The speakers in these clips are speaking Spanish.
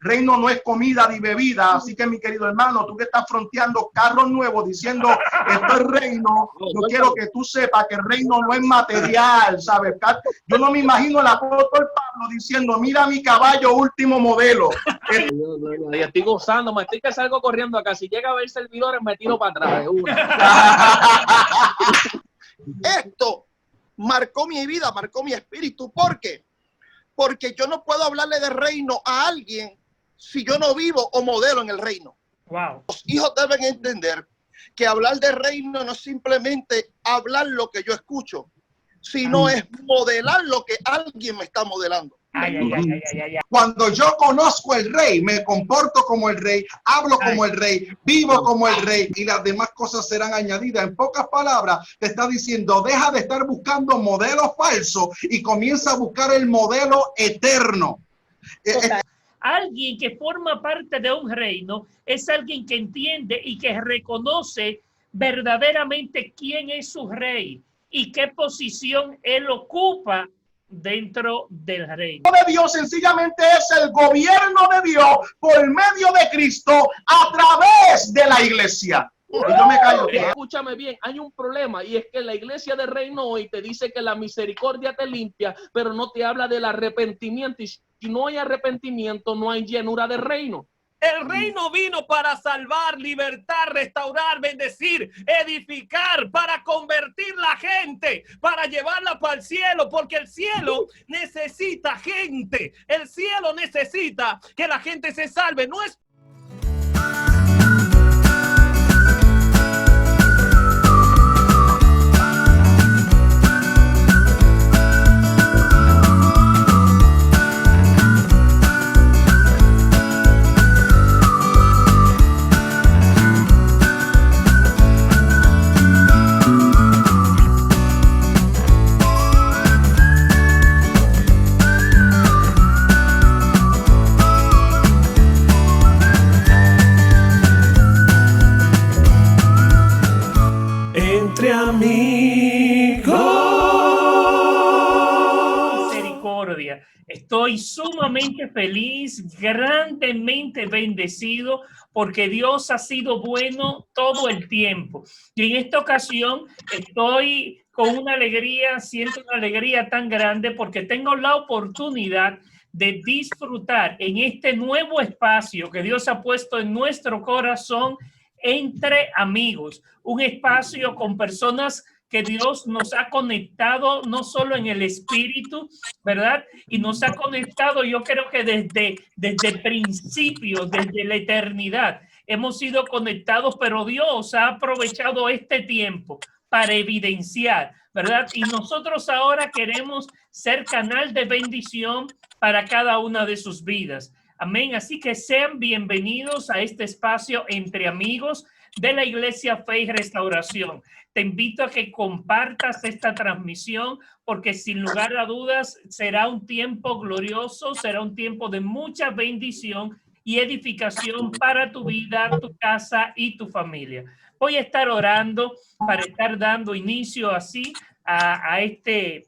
Reino no es comida ni bebida. Así que, mi querido hermano, tú que estás fronteando carros nuevos diciendo esto es reino, yo quiero que tú sepas que el reino no es material, ¿sabes? Yo no me imagino al apóstol Pablo diciendo, mira mi caballo último modelo. Y estoy gozando, me estoy que salgo corriendo acá. Si llega a ver servidores, me tiro para atrás de una. Esto marcó mi vida, marcó mi espíritu. ¿Por qué? Porque yo no puedo hablarle de reino a alguien si yo no vivo o modelo en el reino. Wow. Los hijos deben entender que hablar de reino no es simplemente hablar lo que yo escucho, sino es modelar lo que alguien me está modelando. Cuando yo conozco el rey, me comporto como el rey, hablo como el rey, vivo como el rey y las demás cosas serán añadidas. En pocas palabras, te está diciendo, deja de estar buscando modelos falsos y comienza a buscar el modelo eterno. Alguien que forma parte de un reino es alguien que entiende y que reconoce verdaderamente quién es su rey y qué posición él ocupa dentro del reino. De Dios sencillamente es el gobierno de Dios por medio de Cristo a través de la iglesia. Yo me callo. Escúchame bien, hay un problema y es que la iglesia del reino hoy te dice que la misericordia te limpia, pero no te habla del arrepentimiento, y si no hay arrepentimiento no hay llenura del reino. El reino vino para salvar, libertar, restaurar, bendecir, edificar, para convertir la gente, para llevarla para el cielo, porque el cielo necesita gente. El cielo necesita que la gente se salve. No es Entre amigos. Misericordia. Estoy sumamente feliz, grandemente bendecido, porque Dios ha sido bueno todo el tiempo. Y en esta ocasión estoy con una alegría, siento una alegría tan grande porque tengo la oportunidad de disfrutar en este nuevo espacio que Dios ha puesto en nuestro corazón, Entre Amigos, un espacio con personas que Dios nos ha conectado no solo en el espíritu, ¿verdad? Y nos ha conectado, yo creo que desde el principio, desde la eternidad, hemos sido conectados, pero Dios ha aprovechado este tiempo para evidenciar, ¿verdad? Y nosotros ahora queremos ser canal de bendición para cada una de sus vidas. Amén. Así que sean bienvenidos a este espacio Entre Amigos de la Iglesia Fe y Restauración. Te invito a que compartas esta transmisión porque sin lugar a dudas será un tiempo glorioso, será un tiempo de mucha bendición y edificación para tu vida, tu casa y tu familia. Voy a estar orando para estar dando inicio así a este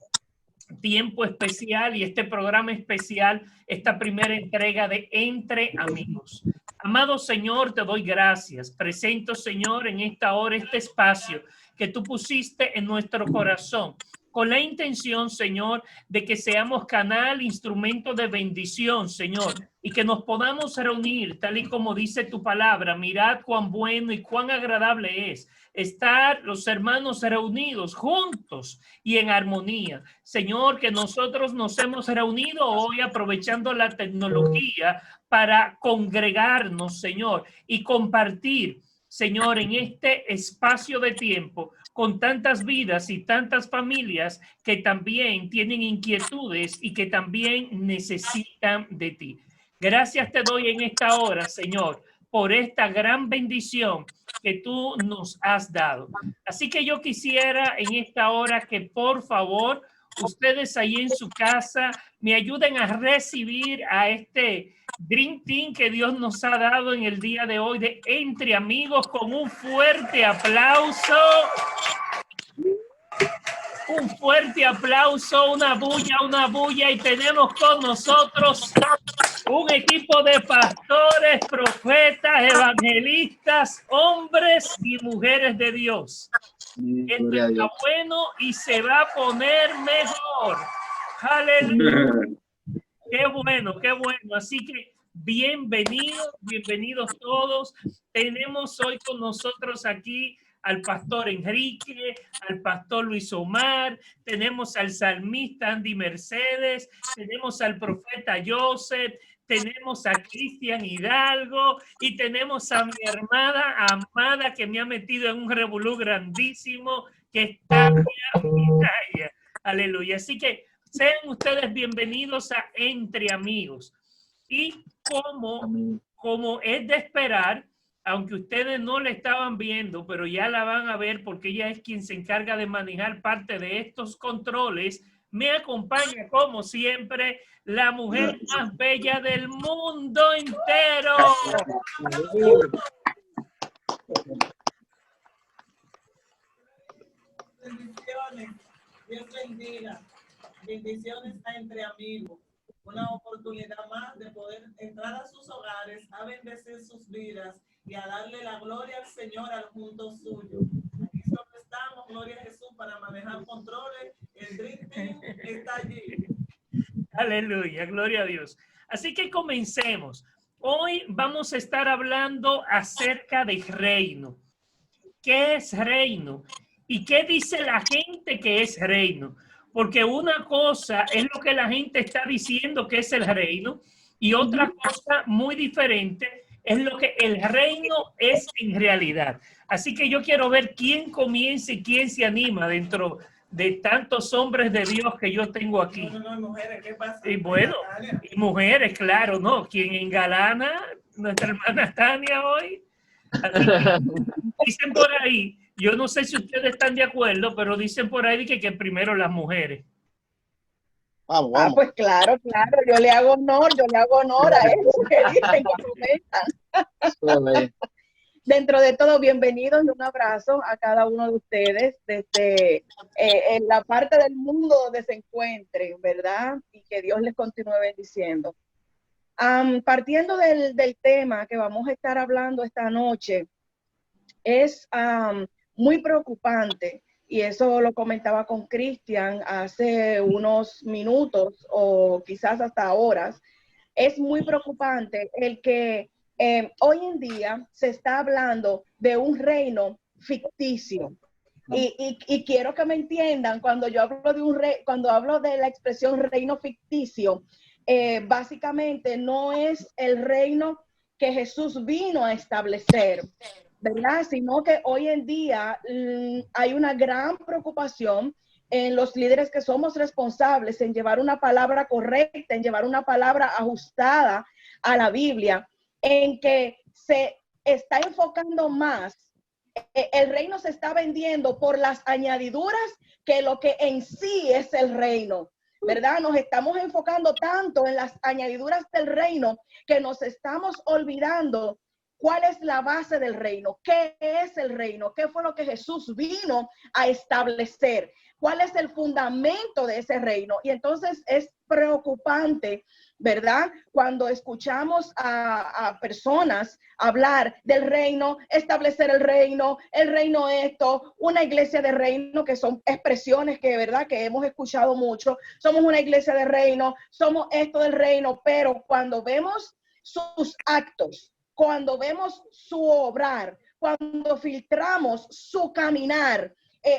tiempo especial y este programa especial, esta primera entrega de Entre Amigos. Amado Señor, te doy gracias. Presento, Señor, en esta hora este espacio que tú pusiste en nuestro corazón con la intención, Señor, de que seamos canal, instrumento de bendición, Señor, y que nos podamos reunir tal y como dice tu palabra. Mirad cuán bueno y cuán agradable es estar los hermanos reunidos juntos y en armonía. Señor, que nosotros nos hemos reunido hoy aprovechando la tecnología para congregarnos, Señor, y compartir, Señor, en este espacio de tiempo con tantas vidas y tantas familias que también tienen inquietudes y que también necesitan de ti. Gracias te doy en esta hora, Señor, por esta gran bendición que tú nos has dado. Así que yo quisiera en esta hora que por favor ustedes ahí en su casa me ayuden a recibir a este Dream Team que Dios nos ha dado en el día de hoy de Entre Amigos con un fuerte aplauso. Un fuerte aplauso, una bulla y tenemos con nosotros un equipo de pastores, profetas, evangelistas, hombres y mujeres de Dios. Esto está bueno y se va a poner mejor. Aleluya. Qué bueno, qué bueno. Así que bienvenidos todos. Tenemos hoy con nosotros aquí al pastor Enrique, al pastor Luis Omar, tenemos al salmista Andy Mercedes, tenemos al profeta Joseph, tenemos a Cristian Hidalgo y tenemos a mi hermana amada que me ha metido en un revolú grandísimo, que está Tania. Aleluya. Así que sean ustedes bienvenidos a Entre Amigos. Y como es de esperar, aunque ustedes no la estaban viendo, pero ya la van a ver porque ella es quien se encarga de manejar parte de estos controles, me acompaña como siempre la mujer más bella del mundo entero. Bendiciones, Dios bendiga. Bendiciones a Entre Amigos. Una oportunidad más de poder entrar a sus hogares, a bendecir sus vidas y a darle la gloria al Señor al junto suyo. Aquí solo estamos, gloria a Jesús, para manejar controles. El Dream Team está allí. Aleluya, gloria a Dios. Así que comencemos. Hoy vamos a estar hablando acerca del reino. ¿Qué es reino? ¿Y qué dice la gente que es reino? Porque una cosa es lo que la gente está diciendo que es el reino y otra cosa muy diferente es lo que el reino es en realidad. Así que yo quiero ver quién comienza y quién se anima dentro de tantos hombres de Dios que yo tengo aquí. No, mujeres, ¿qué pasa? Y bueno, y mujeres, claro, ¿no? ¿Quién engalana? Nuestra hermana Tania hoy. Dicen por ahí, yo no sé si ustedes están de acuerdo, pero dicen por ahí que primero las mujeres. Vamos. Pues claro, yo le hago honor a eso que dicen, que comentan. Dentro de todo, bienvenidos y un abrazo a cada uno de ustedes desde en la parte del mundo donde se encuentren, ¿verdad? Y que Dios les continúe bendiciendo. Partiendo del tema que vamos a estar hablando esta noche, es muy preocupante, y eso lo comentaba con Cristian hace unos minutos o quizás hasta horas. Es muy preocupante el que hoy en día se está hablando de un reino ficticio. Y quiero que me entiendan, cuando yo hablo de cuando hablo de la expresión reino ficticio, básicamente no es el reino que Jesús vino a establecer, ¿verdad? Sino que hoy en día hay una gran preocupación en los líderes que somos responsables en llevar una palabra correcta, en llevar una palabra ajustada a la Biblia, en que se está enfocando más, el reino se está vendiendo por las añadiduras que lo que en sí es el reino, ¿verdad? Nos estamos enfocando tanto en las añadiduras del reino que nos estamos olvidando cuál es la base del reino, qué es el reino, qué fue lo que Jesús vino a establecer, cuál es el fundamento de ese reino. Y entonces es preocupante, ¿verdad? Cuando escuchamos a personas hablar del reino, establecer el reino esto, una iglesia de reino, que son expresiones que, ¿verdad?, que hemos escuchado mucho. Somos una iglesia de reino, somos esto del reino, pero cuando vemos sus actos, cuando vemos su obrar, cuando filtramos su caminar,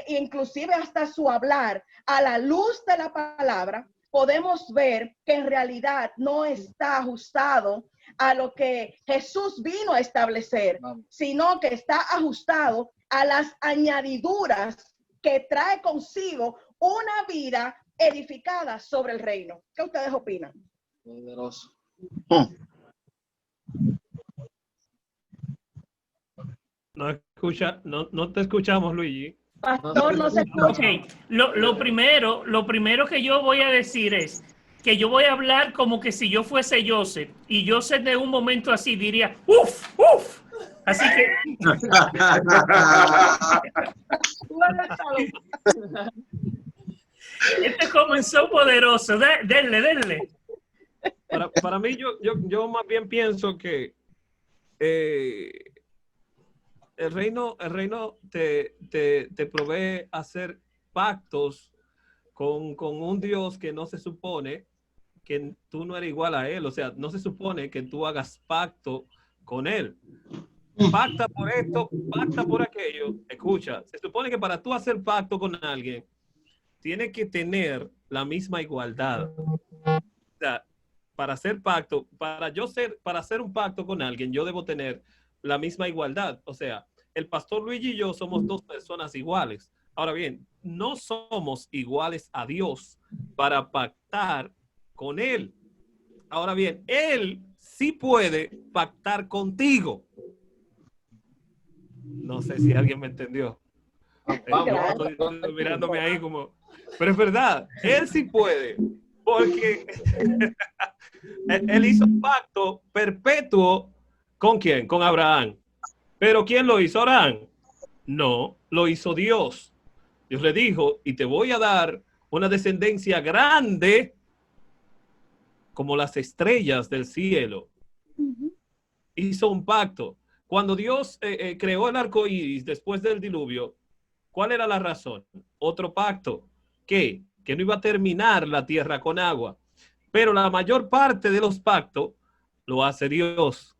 inclusive hasta su hablar a la luz de la palabra, podemos ver que en realidad no está ajustado a lo que Jesús vino a establecer, sino que está ajustado a las añadiduras que trae consigo una vida edificada sobre el reino. ¿Qué ustedes opinan? Poderoso. No te escuchamos, Luigi. Pastor, no se escucha. Okay. Lo primero que yo voy a decir es que yo voy a hablar como que si yo fuese Joseph, y Joseph de un momento así diría, ¡uf! Así que... Este comenzó poderoso. Denle. para mí, yo más bien pienso que el reino te provee hacer pactos con un Dios que no se supone que tú no eres igual a él. O sea, no se supone que tú hagas pacto con él. Pacta por esto, pacta por aquello. Escucha, se supone que para tú hacer pacto con alguien, tienes que tener la misma igualdad. O sea, para hacer pacto, para hacer un pacto con alguien, yo debo tener la misma igualdad. O sea, el pastor Luigi y yo somos dos personas iguales. Ahora bien, no somos iguales a Dios para pactar con él. Ahora bien, él sí puede pactar contigo. No sé si alguien me entendió. Estoy mirándome ahí como... Pero es verdad, él sí puede, porque él hizo un pacto perpetuo ¿con quién? Con Abraham. ¿Pero quién lo hizo? ¿Abraham? No, lo hizo Dios. Dios le dijo, y te voy a dar una descendencia grande como las estrellas del cielo. Hizo un pacto. Cuando Dios creó el arco iris después del diluvio, ¿cuál era la razón? Otro pacto. ¿Qué? Que no iba a terminar la tierra con agua. Pero la mayor parte de los pactos lo hace Dios.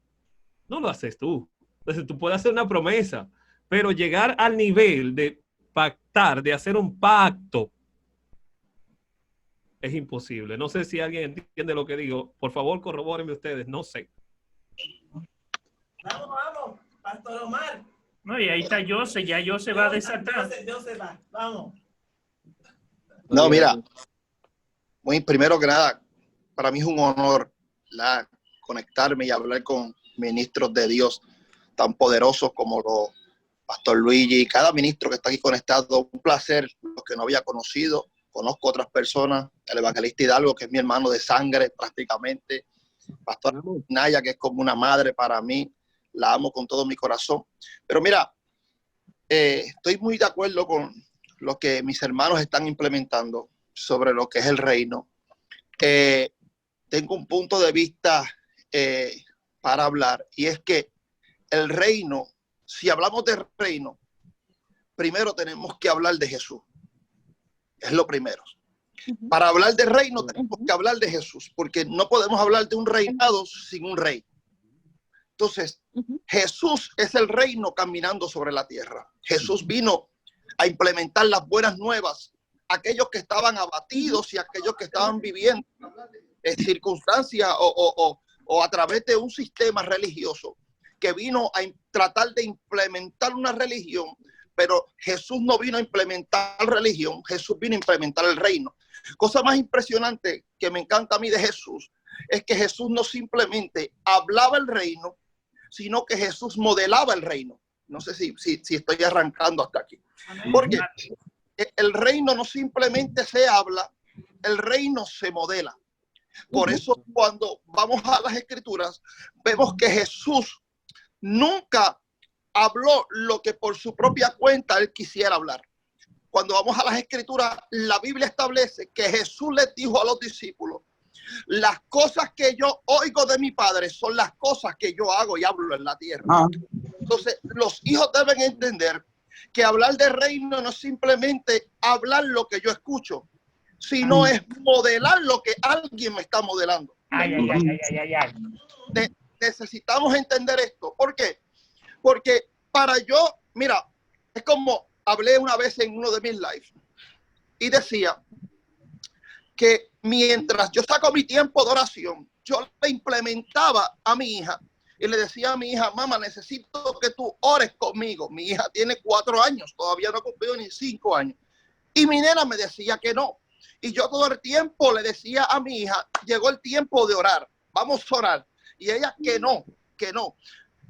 No lo haces tú. Entonces tú puedes hacer una promesa, pero llegar al nivel de pactar, de hacer un pacto, es imposible. No sé si alguien entiende lo que digo. Por favor, corrobórenme ustedes. No sé. Vamos, Pastor Omar. No, y ahí está Jose, ya Jose va a desatar. Jose va, vamos. No, mira, primero que nada, para mí es un honor conectarme y hablar con ministros de Dios tan poderosos como los Pastor Luigi, cada ministro que está aquí conectado. Un placer, los que no había conocido. Conozco otras personas, el evangelista Hidalgo, que es mi hermano de sangre prácticamente, Pastor Naya, que es como una madre para mí, la amo con todo mi corazón. Pero mira, estoy muy de acuerdo con lo que mis hermanos están implementando sobre lo que es el reino. Tengo un punto de vista para hablar, y es que el reino, si hablamos de reino, primero tenemos que hablar de Jesús. Es lo primero. Para hablar de reino tenemos que hablar de Jesús, porque no podemos hablar de un reinado sin un rey. Entonces, Jesús es el reino caminando sobre la tierra. Jesús vino a implementar las buenas nuevas, aquellos que estaban abatidos y aquellos que estaban viviendo circunstancias o a través de un sistema religioso que vino a tratar de implementar una religión. Pero Jesús no vino a implementar religión, Jesús vino a implementar el reino. Cosa más impresionante que me encanta a mí de Jesús es que Jesús no simplemente hablaba el reino, sino que Jesús modelaba el reino. No sé si estoy arrancando hasta aquí. Porque el reino no simplemente se habla, el reino se modela. Por eso cuando vamos a las escrituras, vemos que Jesús nunca habló lo que por su propia cuenta él quisiera hablar. Cuando vamos a las escrituras, la Biblia establece que Jesús les dijo a los discípulos: las cosas que yo oigo de mi Padre son las cosas que yo hago y hablo en la tierra. Entonces, los hijos deben entender que hablar de reino no es simplemente hablar lo que yo escucho, sino es modelar lo que alguien me está modelando. Necesitamos entender esto. ¿Por qué? Porque para yo, mira, es como hablé una vez en uno de mis lives y decía que mientras yo saco mi tiempo de oración, yo le implementaba a mi hija y le decía a mi hija: mamá, necesito que tú ores conmigo. Mi hija tiene 4 años, todavía no ha cumplido ni 5 años. Y mi nena me decía que no. Y yo todo el tiempo le decía a mi hija: llegó el tiempo de orar, vamos a orar. Y ella que no, que no.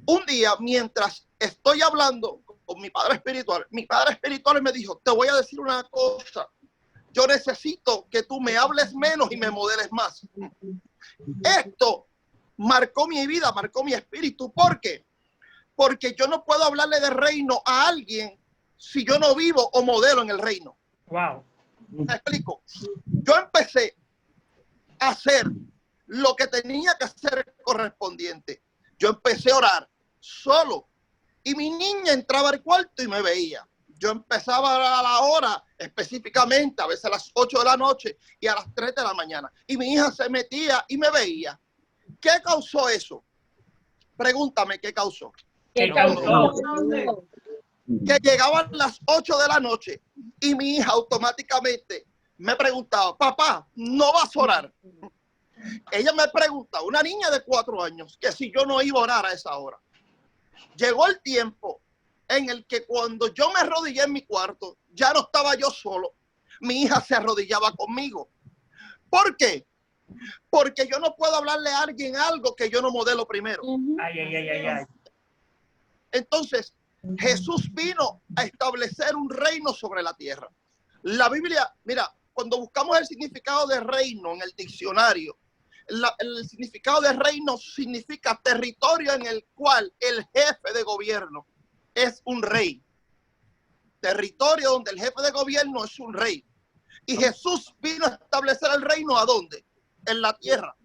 Un día, mientras estoy hablando con mi padre espiritual me dijo: te voy a decir una cosa, yo necesito que tú me hables menos y me modeles más. Esto marcó mi vida, marcó mi espíritu. ¿Por qué? Porque yo no puedo hablarle de reino a alguien si yo no vivo o modelo en el reino. Wow. ¿Me explico? Yo empecé a hacer lo que tenía que hacer correspondiente. Yo empecé a orar solo y mi niña entraba al cuarto y me veía. Yo empezaba a la hora específicamente, a veces a las 8 de la noche y a las 3 de la mañana. Y mi hija se metía y me veía. ¿Qué causó eso? Pregúntame, ¿qué causó? ¿Qué causó? Que llegaban las 8 de la noche y mi hija automáticamente me preguntaba, papá, ¿no vas a orar? Ella me preguntaba, una niña de 4 años, que si yo no iba a orar a esa hora. Llegó el tiempo en el que cuando yo me arrodillé en mi cuarto, ya no estaba yo solo. Mi hija se arrodillaba conmigo. ¿Por qué? Porque yo no puedo hablarle a alguien algo que yo no modelo primero. Ay, ay, ay, ay, ay. Entonces, Jesús vino a establecer un reino sobre la tierra. La Biblia, mira, cuando buscamos el significado de reino en el diccionario, el significado de reino significa territorio en el cual el jefe de gobierno es un rey. Territorio donde el jefe de gobierno es un rey. Y Jesús vino a establecer el reino ¿a dónde? En la tierra.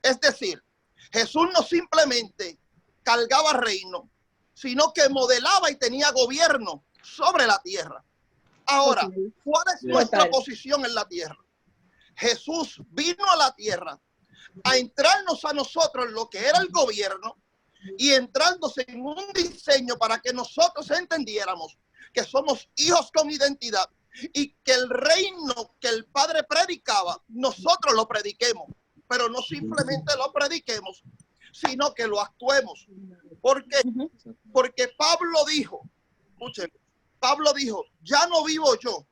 Es decir, Jesús no simplemente cargaba reino, sino que modelaba y tenía gobierno sobre la tierra. Ahora, ¿cuál es nuestra posición en la tierra? Jesús vino a la tierra a entrarnos a nosotros en lo que era el gobierno y entrándose en un diseño para que nosotros entendiéramos que somos hijos con identidad y que el reino que el Padre predicaba, nosotros lo prediquemos, pero no simplemente lo prediquemos, sino que lo actuemos. Porque Pablo dijo, escuchen, Pablo dijo, ya no vivo yo,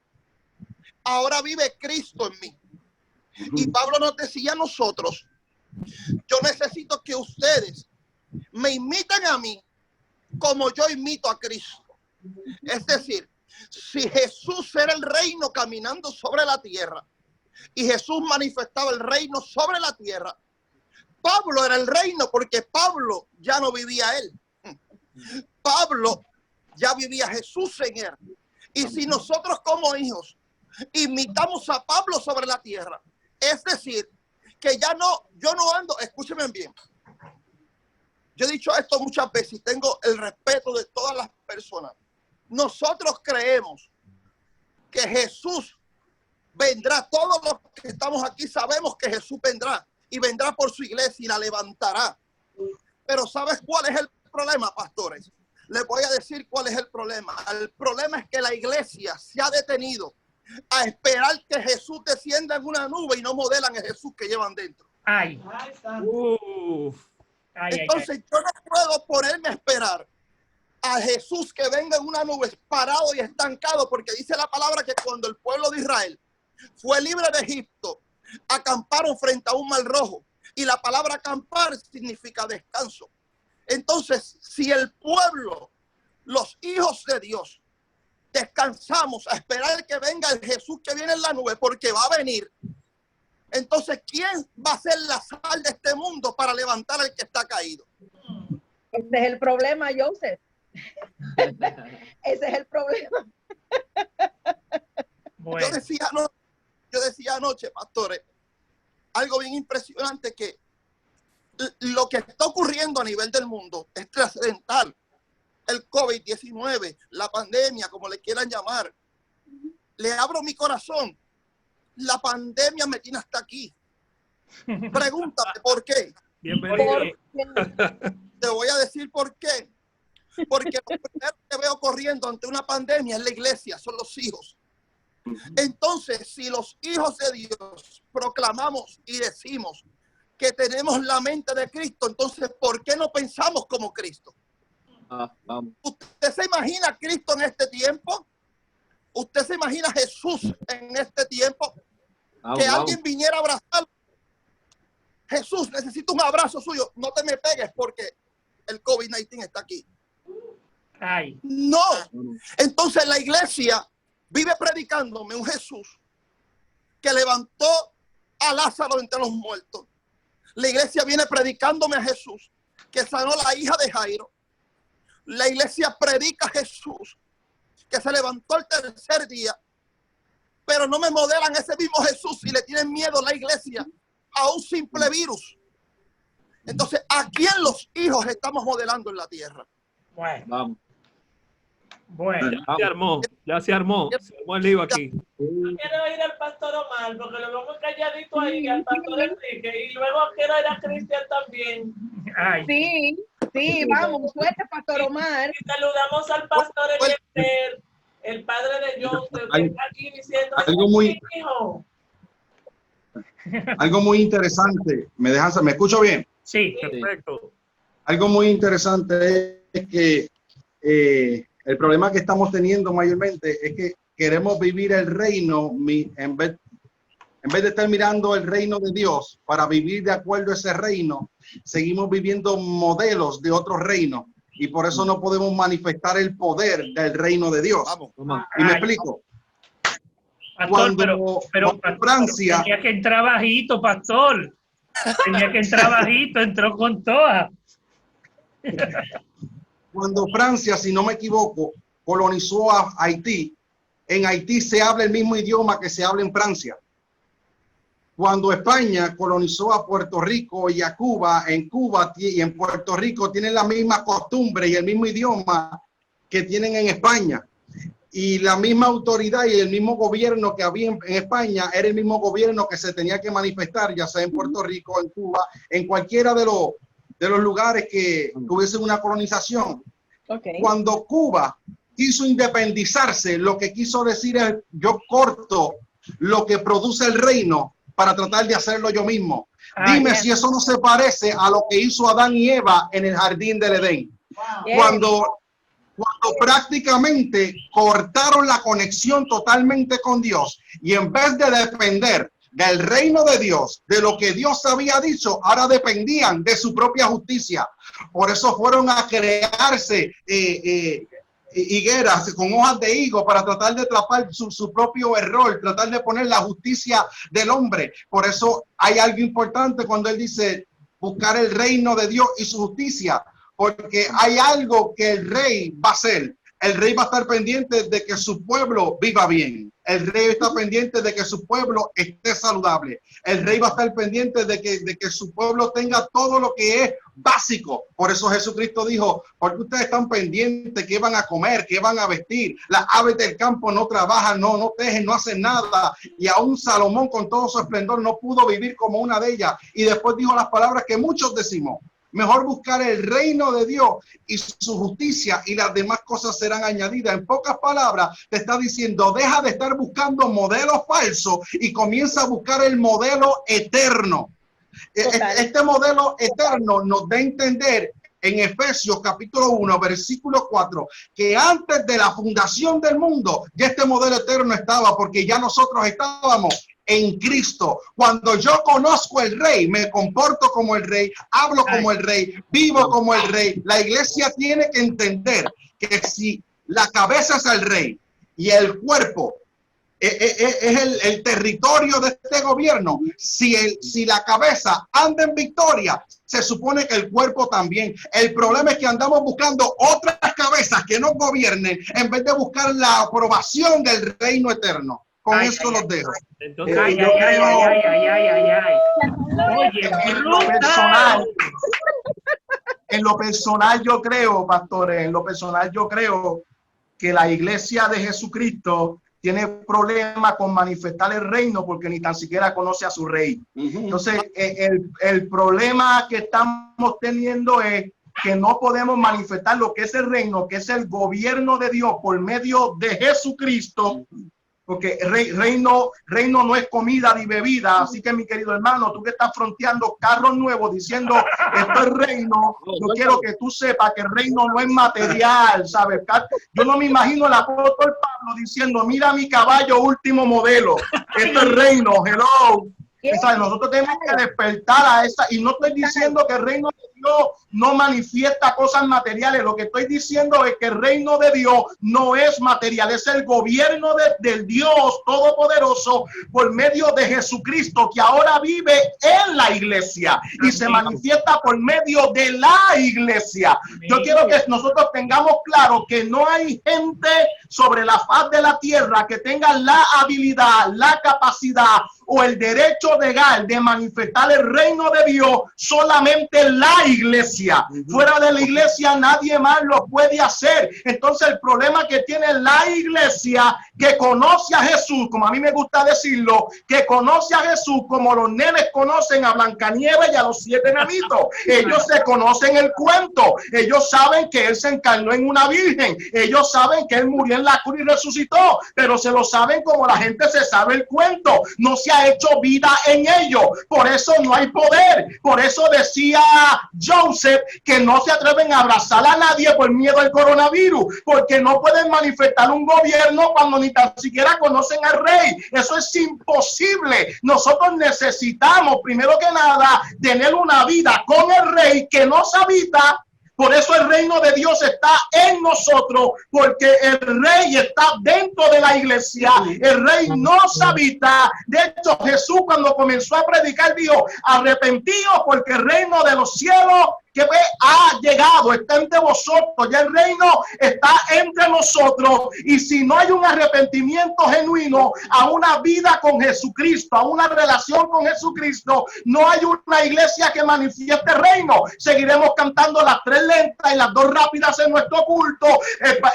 ahora vive Cristo en mí. Y Pablo nos decía a nosotros, yo necesito que ustedes me imiten a mí como yo imito a Cristo. Es decir, si Jesús era el reino caminando sobre la tierra y Jesús manifestaba el reino sobre la tierra, Pablo era el reino porque Pablo ya no vivía él. Pablo ya vivía Jesús en él. Y si nosotros como hijos imitamos a Pablo sobre la tierra, es decir, que ya no, yo no ando, escúchenme bien. Yo he dicho esto muchas veces y tengo el respeto de todas las personas. Nosotros creemos que Jesús vendrá. Todos los que estamos aquí sabemos que Jesús vendrá y vendrá por su iglesia y la levantará. Pero ¿sabes cuál es el problema, pastores? Les voy a decir cuál es el problema. El problema es que la iglesia se ha detenido a esperar que Jesús descienda en una nube y no modelan el Jesús que llevan dentro. Ay. Entonces yo no puedo ponerme a esperar a Jesús que venga en una nube parado y estancado, porque dice la palabra que cuando el pueblo de Israel fue libre de Egipto, acamparon frente a un mar rojo, y la palabra acampar significa descanso. Entonces, si el pueblo, los hijos de Dios, descansamos a esperar que venga el Jesús que viene en la nube, porque va a venir, entonces ¿quién va a ser la sal de este mundo para levantar al que está caído? Ese es el problema, Joseph. Ese es el problema. Bueno. Yo decía anoche, pastores, algo bien impresionante, que lo que está ocurriendo a nivel del mundo es trascendental. El COVID-19, la pandemia, como le quieran llamar. Le abro mi corazón. La pandemia me tiene hasta aquí. Pregúntame por qué. Bienvenido. Te voy a decir por qué. Porque lo primero que veo corriendo ante una pandemia es la iglesia, son los hijos. Entonces, si los hijos de Dios proclamamos y decimos que tenemos la mente de Cristo, entonces, ¿por qué no pensamos como Cristo? ¿Usted se imagina a Cristo en este tiempo? ¿Usted se imagina a Jesús en este tiempo? Que alguien viniera a abrazarlo. Jesús, necesito un abrazo suyo. No te me pegues porque el COVID-19 está aquí. Ay. No. Entonces la iglesia vive predicándome un Jesús que levantó a Lázaro entre los muertos. La iglesia viene predicándome a Jesús que sanó a la hija de Jairo. La iglesia predica a Jesús que se levantó el tercer día, pero no me modelan ese mismo Jesús y le tienen miedo a la iglesia a un simple virus. Entonces, ¿a quién los hijos estamos modelando en la tierra? Bueno, Vamos. bueno. Ya se armó el lío aquí. Yo quiero ir al pastor Omar porque lo vemos calladito ahí, al pastor Enrique, y luego quiero ir a Cristian también. Ay, Sí, sí, vamos, suerte, Pastor Omar. Y saludamos al pastor Eliezer, el padre de Joseph, que está aquí diciendo, algo muy interesante. ¿Me escucho bien? sí. Perfecto. Algo muy interesante es que el problema que estamos teniendo mayormente es que queremos vivir el reino en vez de estar mirando el reino de Dios para vivir de acuerdo a ese reino, seguimos viviendo modelos de otros reinos y por eso no podemos manifestar el poder del reino de Dios. Vamos. Y me explico. Pastor, Cuando pastor, Francia, tenía que entrar bajito, pastor. Tenía que entrar bajito, entró con todas. cuando Francia, si no me equivoco, colonizó a Haití, en Haití se habla el mismo idioma que se habla en Francia. Cuando España colonizó a Puerto Rico y a Cuba, en Cuba y en Puerto Rico tienen la misma costumbre y el mismo idioma que tienen en España. Y la misma autoridad y el mismo gobierno que había en España era el mismo gobierno que se tenía que manifestar, ya sea en Puerto Rico, en Cuba, en cualquiera de los lugares que hubiese una colonización. Okay. Cuando Cuba quiso independizarse, lo que quiso decir es: yo corto lo que produce el reino para tratar de hacerlo yo mismo. Dime si eso no se parece a lo que hizo Adán y Eva en el jardín del Edén. Cuando prácticamente cortaron la conexión totalmente con Dios y en vez de depender del reino de Dios, de lo que Dios había dicho, ahora dependían de su propia justicia. Por eso fueron a crearse higueras con hojas de higo para tratar de tapar su propio error, tratar de poner la justicia del hombre. Por eso hay algo importante cuando él dice buscar el reino de Dios y su justicia, porque hay algo que el rey va a hacer. El rey va a estar pendiente de que su pueblo viva bien. El rey está pendiente de que su pueblo esté saludable. El rey va a estar pendiente de que su pueblo tenga todo lo que es básico. Por eso Jesucristo dijo: porque ustedes están pendientes qué van a comer, qué van a vestir. Las aves del campo no trabajan, no tejen, no hacen nada. Y aún Salomón con todo su esplendor no pudo vivir como una de ellas. Y después dijo las palabras que muchos decimos: mejor buscar el reino de Dios y su justicia y las demás cosas serán añadidas. En pocas palabras, te está diciendo: deja de estar buscando modelos falsos y comienza a buscar el modelo eterno. Este modelo eterno nos da a entender en Efesios capítulo 1, versículo 4, que antes de la fundación del mundo ya este modelo eterno estaba, porque ya nosotros estábamos en Cristo. Cuando yo conozco el rey, me comporto como el rey, hablo como el rey, vivo como el rey. La iglesia tiene que entender que si la cabeza es el rey y el cuerpo es el territorio de este gobierno, si la cabeza anda en victoria, se supone que el cuerpo también. El problema es que andamos buscando otras cabezas que nos gobiernen en vez de buscar la aprobación del reino eterno. Con esto los dejo. Entonces, Oye, en lo personal yo creo, pastores, yo creo que la iglesia de Jesucristo tiene problemas con manifestar el reino porque ni tan siquiera conoce a su rey. Entonces, el problema que estamos teniendo es que no podemos manifestar lo que es el reino, que es el gobierno de Dios por medio de Jesucristo. Porque reino no es comida ni bebida. Así que, mi querido hermano, tú que estás fronteando carros nuevos diciendo esto es reino, yo quiero que tú sepas que el reino no es material, ¿sabes? Yo no me imagino el apóstol Pablo diciendo: mira mi caballo último modelo, esto es reino, hello. ¿Sabes? Nosotros tenemos que despertar a esa, y no estoy diciendo que el reino de Dios no manifiesta cosas materiales. Lo que estoy diciendo es que el reino de Dios no es material, es el gobierno del Dios Todopoderoso por medio de Jesucristo, que ahora vive en la iglesia y se manifiesta por medio de la iglesia. Yo quiero que nosotros tengamos claro que no hay gente sobre la faz de la tierra que tenga la habilidad, la capacidad o el derecho legal de manifestar el reino de Dios, solamente la iglesia. Fuera de la iglesia nadie más lo puede hacer. Entonces el problema que tiene la iglesia, que conoce a Jesús, como a mí me gusta decirlo, que conoce a Jesús como los nenes conocen a Blancanieves y a los 7 enanitos. Ellos se conocen el cuento. Ellos saben que él se encarnó en una virgen. Ellos saben que él murió en la cruz y resucitó, pero se lo saben como la gente se sabe el cuento. No se ha hecho vida en ellos. Por eso no hay poder. Por eso decía Joseph que no se atreven a abrazar a nadie por miedo al coronavirus, porque no pueden manifestar un gobierno cuando ni tan siquiera conocen al rey. Eso es imposible. Nosotros necesitamos, primero que nada, tener una vida con el rey que nos habita. Por eso el reino de Dios está en nosotros, porque el rey está dentro de la iglesia. El rey nos habita. De hecho, Jesús cuando comenzó a predicar dijo: arrepentidos porque el reino de los cielos que ha llegado, está entre vosotros. Ya el reino está entre nosotros. Y si no hay un arrepentimiento genuino a una vida con Jesucristo, a una relación con Jesucristo, no hay una iglesia que manifieste el reino. Seguiremos cantando las 3 lentas y las 2 rápidas en nuestro culto.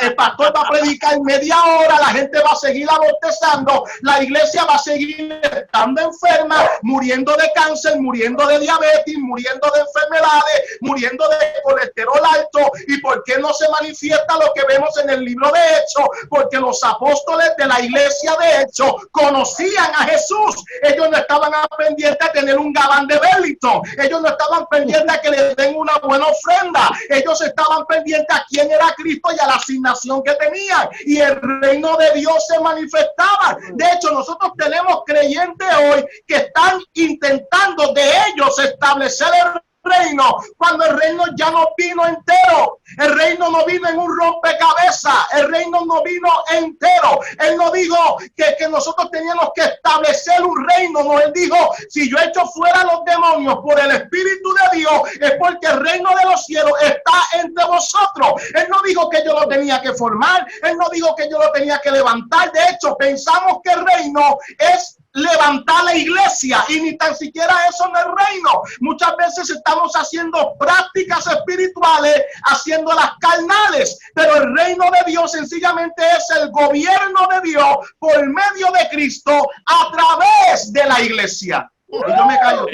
El pastor va a predicar media hora, la gente va a seguir abortezando, la iglesia va a seguir estando enferma, muriendo de cáncer, muriendo de diabetes, muriendo de enfermedades, muriendo de colesterol alto. ¿Y por qué no se manifiesta lo que vemos en el libro de Hechos? Porque los apóstoles de la iglesia de Hechos conocían a Jesús. Ellos no estaban pendientes a tener un gabán de Burlington. Ellos no estaban pendientes a que les den una buena ofrenda. Ellos estaban pendientes a quién era Cristo y a la asignación que tenían. Y el reino de Dios se manifestaba. De hecho, nosotros tenemos creyentes hoy que están intentando de ellos establecer el reino, cuando el reino ya no vino entero. El reino no vino en un rompecabezas. El reino no vino entero. Él no dijo que nosotros teníamos que establecer un reino. No, él dijo: si yo echo fuera los demonios por el Espíritu de Dios, es porque el reino de los cielos está entre vosotros. Él no dijo que yo lo tenía que formar. Él no dijo que yo lo tenía que levantar. De hecho, pensamos que el reino es levantar la iglesia, y ni tan siquiera eso en el reino. Muchas veces estamos haciendo prácticas espirituales, haciéndolas carnales, pero el reino de Dios sencillamente es el gobierno de Dios por medio de Cristo a través de la iglesia. Y yo me callo.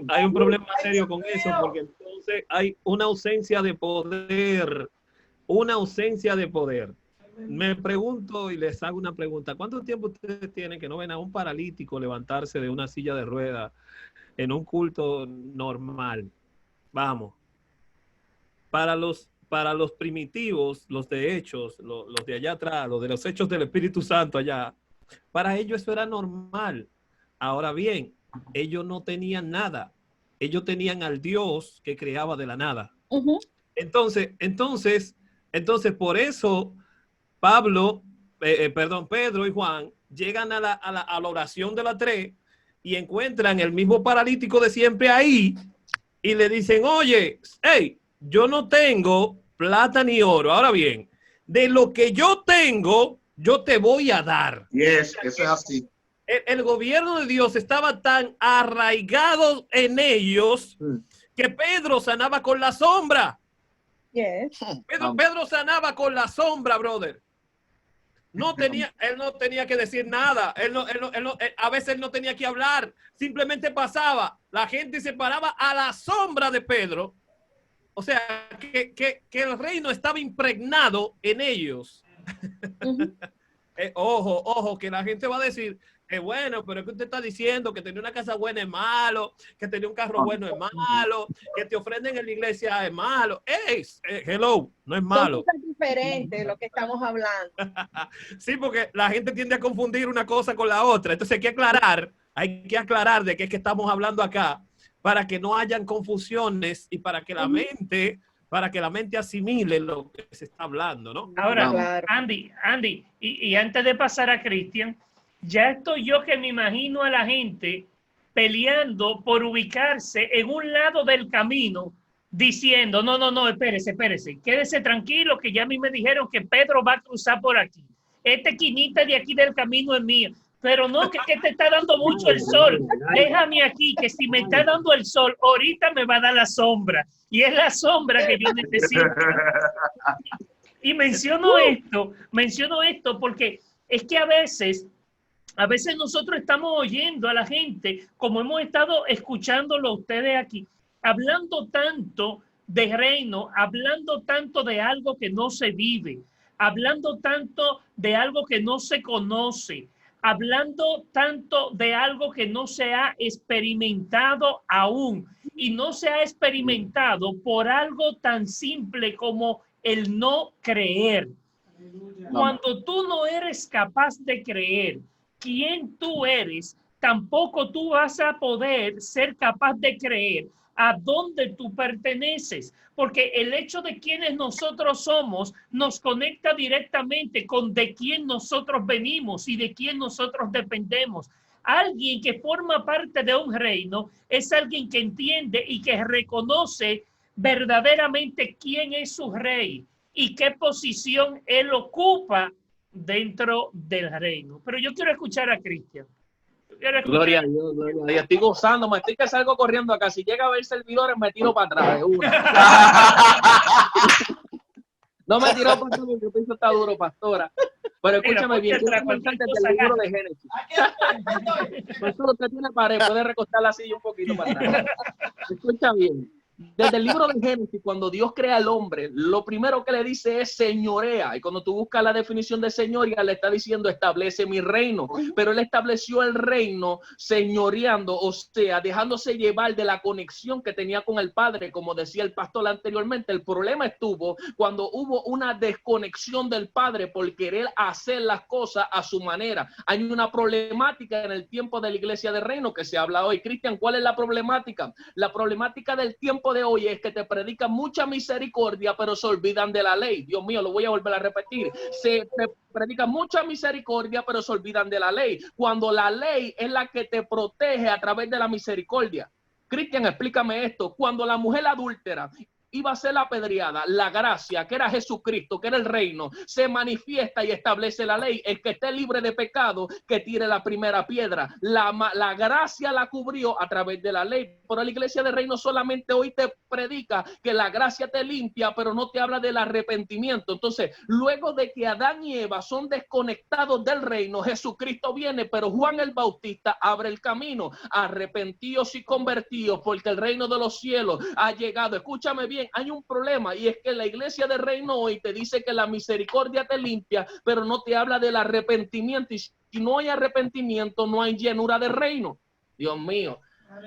Hay un problema serio con eso, porque entonces hay una ausencia de poder, Me pregunto y les hago una pregunta: ¿cuánto tiempo ustedes tienen que no ven a un paralítico levantarse de una silla de ruedas en un culto normal? Vamos, para los primitivos, los de Hechos, los de allá atrás, los de los Hechos del Espíritu Santo allá, para ellos eso era normal. Ahora bien, ellos no tenían nada. Ellos tenían al Dios que creaba de la nada. Entonces, por eso Pedro y Juan llegan a la oración de la 3 y encuentran el mismo paralítico de siempre ahí y le dicen: oye, hey, yo no tengo plata ni oro. Ahora bien, de lo que yo tengo, yo te voy a dar. Yes, eso es así. El gobierno de Dios estaba tan arraigado en ellos que Pedro sanaba con la sombra. Yes. Pedro sanaba con la sombra, brother. Él no tenía que decir nada. A veces él no tenía que hablar. Simplemente pasaba. La gente se paraba a la sombra de Pedro. O sea, que el reino estaba impregnado en ellos. Ojo, que la gente va a decir: bueno, pero es que usted está diciendo que tener una casa buena es malo, que tener un carro bueno es malo, que te ofrenden en la iglesia es malo. Hello, no es malo. Es diferente de lo que estamos hablando. Sí, porque la gente tiende a confundir una cosa con la otra. Entonces hay que aclarar de qué es que estamos hablando acá. para que no hayan confusiones y para que la mente asimile lo que se está hablando, ¿no? Ahora, Claro. Andy, y antes de pasar a Cristian, ya estoy yo que me imagino a la gente peleando por ubicarse en un lado del camino, diciendo, no, espérese, quédese tranquilo, que ya a mí me dijeron que Pedro va a cruzar por aquí. Esta esquinita de aquí del camino es mía. Pero no, que te está dando mucho el sol. Déjame aquí, que si me está dando el sol, ahorita me va a dar la sombra. Y es la sombra que yo necesito. Y menciono esto porque es que a veces nosotros estamos oyendo a la gente, como hemos estado escuchándolo ustedes aquí, hablando tanto de reino, hablando tanto de algo que no se vive, hablando tanto de algo que no se conoce, hablando tanto de algo que no se ha experimentado aún, y no se ha experimentado por algo tan simple como el no creer. Cuando tú no eres capaz de creer quién tú eres, tampoco tú vas a poder ser capaz de creer a dónde tú perteneces, porque el hecho de quiénes nosotros somos nos conecta directamente con de quién nosotros venimos y de quién nosotros dependemos. Alguien que forma parte de un reino es alguien que entiende y que reconoce verdaderamente quién es su rey y qué posición él ocupa dentro del reino. Pero yo quiero escuchar a Cristian. Gloria a Dios, gloria a Dios. Estoy gozando, me estoy que salgo corriendo acá. Si llega a ver servidores, me tiro para atrás de una. No me tiró para atrás porque el piso está duro, pastora. Pero escúchame bien, quiero comentarte del libro de Génesis. Pastor, usted tiene pared, puede recostar la silla un poquito para atrás. Escucha bien. Desde el libro de Génesis, cuando Dios crea al hombre, lo primero que le dice es señorea. Y cuando tú buscas la definición de señoría, le está diciendo establece mi reino. Pero él estableció el reino señoreando, o sea, dejándose llevar de la conexión que tenía con el Padre. Como decía el pastor anteriormente, el problema estuvo cuando hubo una desconexión del Padre por querer hacer las cosas a su manera. Hay una problemática en el tiempo de la iglesia de reino que se habla hoy. Cristian, ¿cuál es la problemática? La problemática del tiempo de hoy es que te predican mucha misericordia, pero se olvidan de la ley. Dios mío, lo voy a volver a repetir. Se te predica mucha misericordia, pero se olvidan de la ley. Cuando la ley es la que te protege a través de la misericordia. Cristian, explícame esto. Cuando la mujer adúltera iba a ser apedreada, la gracia, que era Jesucristo, que era el reino, se manifiesta y establece la ley. El que esté libre de pecado, que tire la primera piedra. La gracia la cubrió a través de la ley. Pero la iglesia de reino solamente hoy te predica que la gracia te limpia, pero no te habla del arrepentimiento. Entonces, luego de que Adán y Eva son desconectados del reino, Jesucristo viene, pero Juan el Bautista abre el camino. Arrepentidos y convertidos, porque el reino de los cielos ha llegado. Escúchame bien, hay un problema, y es que la iglesia de reino hoy te dice que la misericordia te limpia, pero no te habla del arrepentimiento, y si no hay arrepentimiento no hay llenura de reino. Dios mío,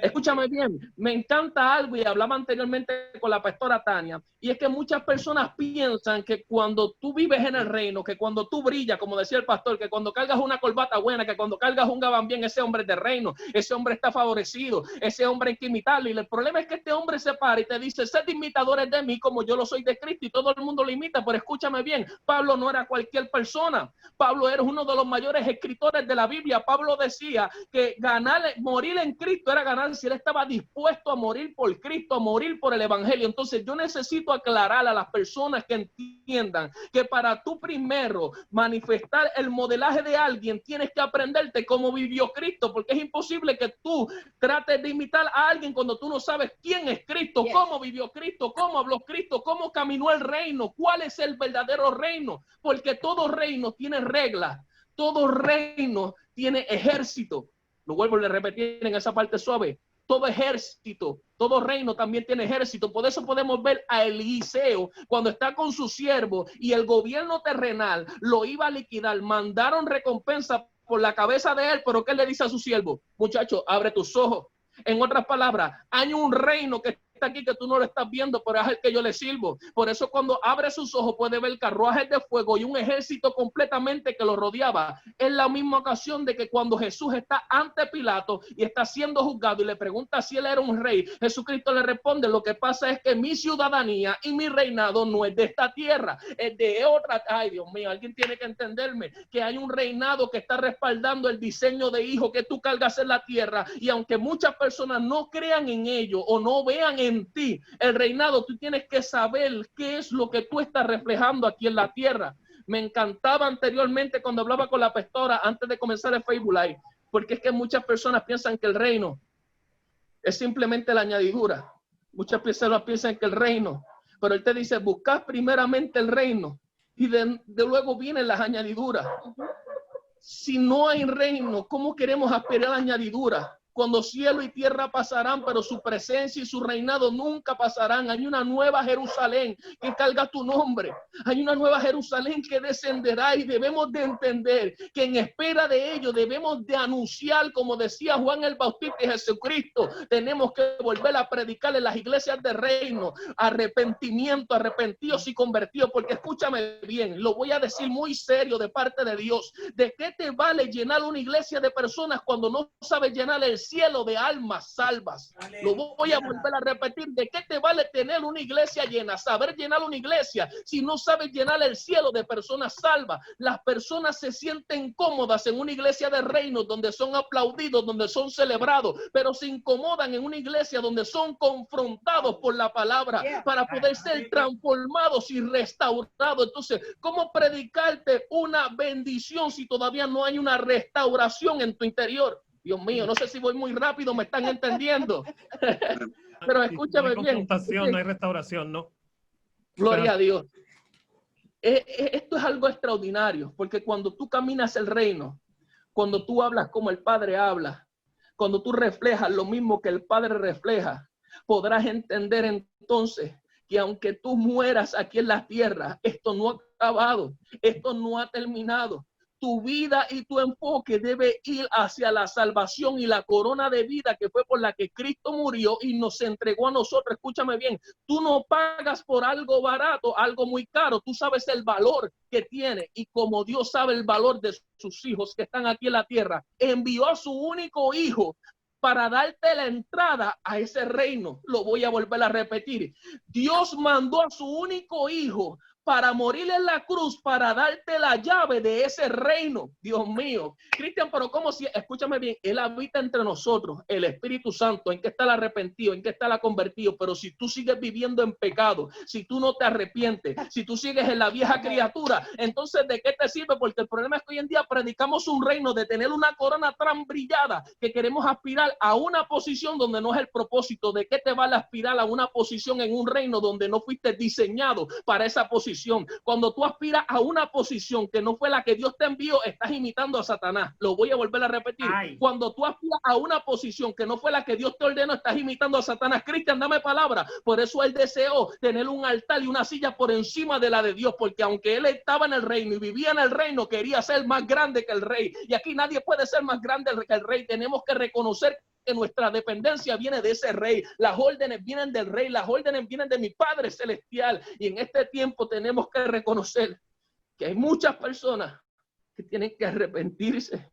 escúchame bien, me encanta algo, y hablaba anteriormente con la pastora Tania, y es que muchas personas piensan que cuando tú vives en el reino, que cuando tú brillas, como decía el pastor, que cuando cargas una corbata buena, que cuando cargas un gabán bien, ese hombre es de reino, ese hombre está favorecido, ese hombre hay que imitarlo. Y el problema es que este hombre se para y te dice, sed imitadores de mí como yo lo soy de Cristo, y todo el mundo lo imita. Pero escúchame bien, Pablo no era cualquier persona. Pablo era uno de los mayores escritores de la Biblia. Pablo decía que morir en Cristo era ganar, si él estaba dispuesto a morir por Cristo, a morir por el evangelio. Entonces yo necesito aclarar a las personas que entiendan que para tú primero manifestar el modelaje de alguien, tienes que aprenderte cómo vivió Cristo, porque es imposible que tú trates de imitar a alguien cuando tú no sabes quién es Cristo, cómo vivió Cristo, cómo habló Cristo, cómo caminó el reino, cuál es el verdadero reino, porque todo reino tiene reglas, todo reino tiene ejército. Lo vuelvo a repetir en esa parte suave. Todo ejército, todo reino también tiene ejército. Por eso podemos ver a Eliseo cuando está con su siervo y el gobierno terrenal lo iba a liquidar. Mandaron recompensa por la cabeza de él, pero ¿qué le dice a su siervo? Muchacho, abre tus ojos. En otras palabras, hay un reino que está está aquí que tú no lo estás viendo, pero es el que yo le sirvo. Por eso cuando abre sus ojos puede ver carruajes de fuego y un ejército completamente que lo rodeaba. Es la misma ocasión de que cuando Jesús está ante Pilato y está siendo juzgado y le pregunta si él era un rey, Jesucristo le responde, lo que pasa es que mi ciudadanía y mi reinado no es de esta tierra, es de otra. Ay, Dios mío, alguien tiene que entenderme que hay un reinado que está respaldando el diseño de hijo que tú cargas en la tierra, y aunque muchas personas no crean en ello o no vean en ti el reinado, tú tienes que saber qué es lo que tú estás reflejando aquí en la tierra. Me encantaba anteriormente cuando hablaba con la pastora antes de comenzar el Facebook Live, porque es que muchas personas piensan que el reino es simplemente la añadidura. Muchas personas piensan que el reino, pero él te dice, buscad primeramente el reino y de luego vienen las añadiduras. Si no hay reino, ¿cómo queremos aspirar a la añadidura? Cuando cielo y tierra pasarán, pero su presencia y su reinado nunca pasarán. Hay una nueva Jerusalén que carga tu nombre. Hay una nueva Jerusalén que descenderá, y debemos de entender que en espera de ello debemos de anunciar, como decía Juan el Bautista y Jesucristo, tenemos que volver a predicar en las iglesias de reino, arrepentimiento, arrepentidos y convertidos, porque escúchame bien, lo voy a decir muy serio de parte de Dios. ¿De qué te vale llenar una iglesia de personas cuando no sabes llenar el cielo de almas salvas? Lo voy a volver a repetir. ¿De qué te vale tener una iglesia llena, saber llenar una iglesia, si no sabes llenar el cielo de personas salvas? Las personas se sienten cómodas en una iglesia de reino donde son aplaudidos, donde son celebrados, pero se incomodan en una iglesia donde son confrontados por la palabra para poder ser transformados y restaurados. Entonces, ¿cómo predicarte una bendición si todavía no hay una restauración en tu interior? Dios mío, no sé si voy muy rápido, me están entendiendo. Pero escúchame bien. No hay confrontación, no hay restauración, ¿no? Gloria a Dios. Esto es algo extraordinario, porque cuando tú caminas el reino, cuando tú hablas como el Padre habla, cuando tú reflejas lo mismo que el Padre refleja, podrás entender entonces que aunque tú mueras aquí en la tierra, esto no ha acabado, esto no ha terminado. Tu vida y tu enfoque debe ir hacia la salvación y la corona de vida que fue por la que Cristo murió y nos entregó a nosotros. Escúchame bien, tú no pagas por algo barato, algo muy caro. Tú sabes el valor que tiene, y como Dios sabe el valor de sus hijos que están aquí en la tierra, envió a su único hijo para darte la entrada a ese reino. Lo voy a volver a repetir. Dios mandó a su único hijo para morir en la cruz, para darte la llave de ese reino. Dios mío, Cristian, pero ¿cómo si? Escúchame bien, Él habita entre nosotros, el Espíritu Santo. ¿En qué está el arrepentido? ¿En qué está el convertido? Pero si tú sigues viviendo en pecado, si tú no te arrepientes, si tú sigues en la vieja criatura, entonces ¿de qué te sirve? Porque el problema es que hoy en día predicamos un reino de tener una corona tan brillada que queremos aspirar a una posición donde no es el propósito. ¿De qué te vale aspirar a una posición en un reino donde no fuiste diseñado para esa posición? Cuando tú aspiras a una posición que no fue la que Dios te envió, estás imitando a Satanás. Lo voy a volver a repetir. Cuando tú aspiras a una posición que no fue la que Dios te ordenó, estás imitando a Satanás. Cristian, dame palabra. Por eso él deseó tener un altar y una silla por encima de la de Dios, porque aunque él estaba en el reino y vivía en el reino, quería ser más grande que el rey. Y aquí nadie puede ser más grande que el rey. Tenemos que reconocer que nuestra dependencia viene de ese rey. Las órdenes vienen del rey, las órdenes vienen de mi Padre Celestial. Y en este tiempo tenemos que reconocer que hay muchas personas que tienen que arrepentirse,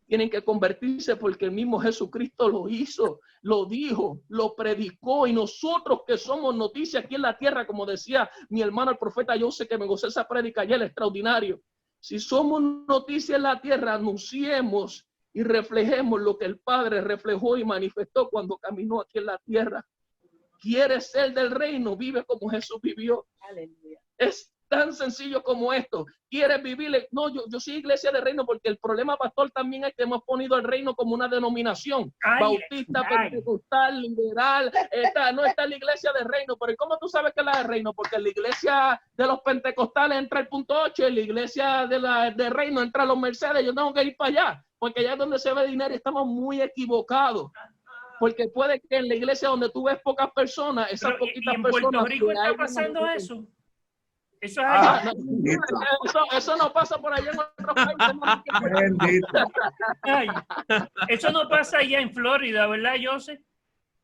tienen que convertirse, porque el mismo Jesucristo lo hizo, lo dijo, lo predicó, y nosotros que somos noticia aquí en la tierra, como decía mi hermano el profeta José, que me gocé esa prédica ayer, extraordinario. Si somos noticia en la tierra, anunciemos y reflejemos lo que el Padre reflejó y manifestó cuando caminó aquí en la tierra. ¿Quieres ser del reino? Vive como Jesús vivió. Aleluya. Es tan sencillo como esto. ¿Quieres vivir? No, yo soy iglesia de reino, porque el problema, pastor, también es que hemos ponido el reino como una denominación. Bautista, pentecostal, liberal. No está la iglesia de reino. Pero ¿cómo tú sabes que es la de reino? Porque en la iglesia de los pentecostales entra el punto 8, en la iglesia de reino entra los Mercedes. Yo tengo que ir para allá, porque allá es donde se ve dinero, y estamos muy equivocados. Porque puede que en la iglesia donde tú ves pocas personas, esas poquitas personas... ¿En Puerto Rico está pasando eso? Eso es eso no pasa por allá en otros países. Ay, eso no pasa allá en Florida, ¿verdad, José?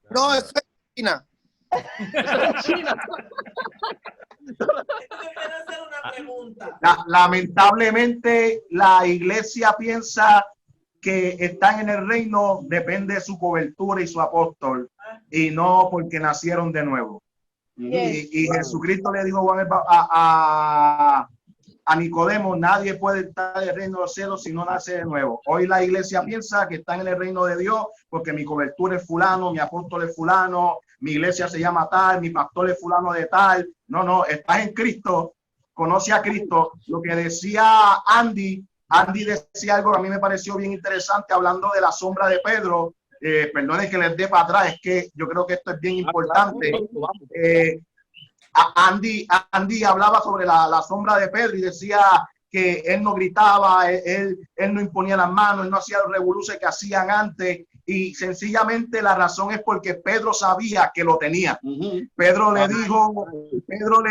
No, eso es China. China. Quiero hacer una pregunta. Lamentablemente, la iglesia piensa que están en el reino depende de su cobertura y su apóstol, y no porque nacieron de nuevo. Y Jesucristo le dijo a Nicodemo, nadie puede estar en el reino de los cielos si no nace de nuevo. Hoy la iglesia piensa que están en el reino de Dios porque mi cobertura es fulano, mi apóstol es fulano, mi iglesia se llama tal, mi pastor es fulano de tal. No, no, estás en Cristo, conoce a Cristo. Lo que decía Andy decía algo que a mí me pareció bien interesante hablando de la sombra de Pedro. Perdonen que les dé para atrás, es que yo creo que esto es bien importante. Andy hablaba sobre la sombra de Pedro y decía que él no gritaba, él no imponía las manos, él no hacía los revoluciones que hacían antes, y sencillamente la razón es porque Pedro sabía que lo tenía. Pedro le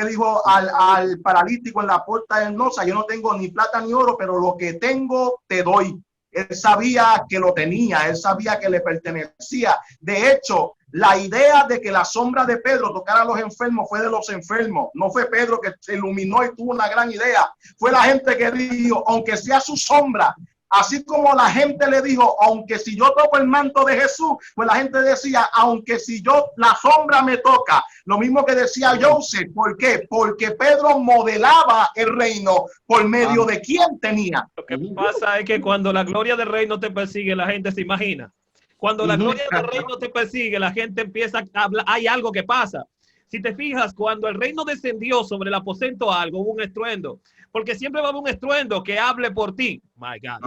dijo al paralítico en la puerta de Nosa, yo no tengo ni plata ni oro, pero lo que tengo te doy. Él sabía que lo tenía, él sabía que le pertenecía. De hecho, la idea de que la sombra de Pedro tocara a los enfermos fue de los enfermos. No fue Pedro que se iluminó y tuvo una gran idea. Fue la gente que dijo, aunque sea su sombra. Así como la gente le dijo, aunque si yo toco el manto de Jesús, pues la gente decía, aunque si yo la sombra me toca. Lo mismo que decía Joseph. ¿Por qué? Porque Pedro modelaba el reino por medio de quien tenía. Lo que pasa es que cuando la gloria del reino te persigue, la gente se imagina. Cuando la gloria del reino te persigue, la gente empieza a hablar, hay algo que pasa. Si te fijas, cuando el reino descendió sobre el aposento algo, hubo un estruendo. Porque siempre va a haber un estruendo que hable por ti. My God.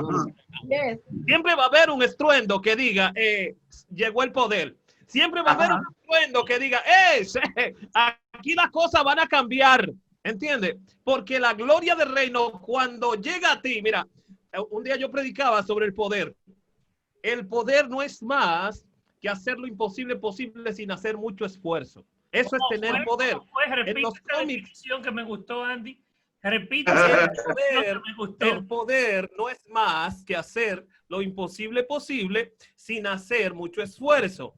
Siempre va a haber un estruendo que diga, llegó el poder. Siempre va a haber un estruendo que diga, aquí las cosas van a cambiar. ¿Entiendes? Porque la gloria del reino, cuando llega a ti, mira, un día yo predicaba sobre el poder. El poder no es más que hacer lo imposible posible sin hacer mucho esfuerzo. Eso es tener poder. En los cómics que me gustó, Andy. Repite. El poder no es más que hacer lo imposible posible sin hacer mucho esfuerzo.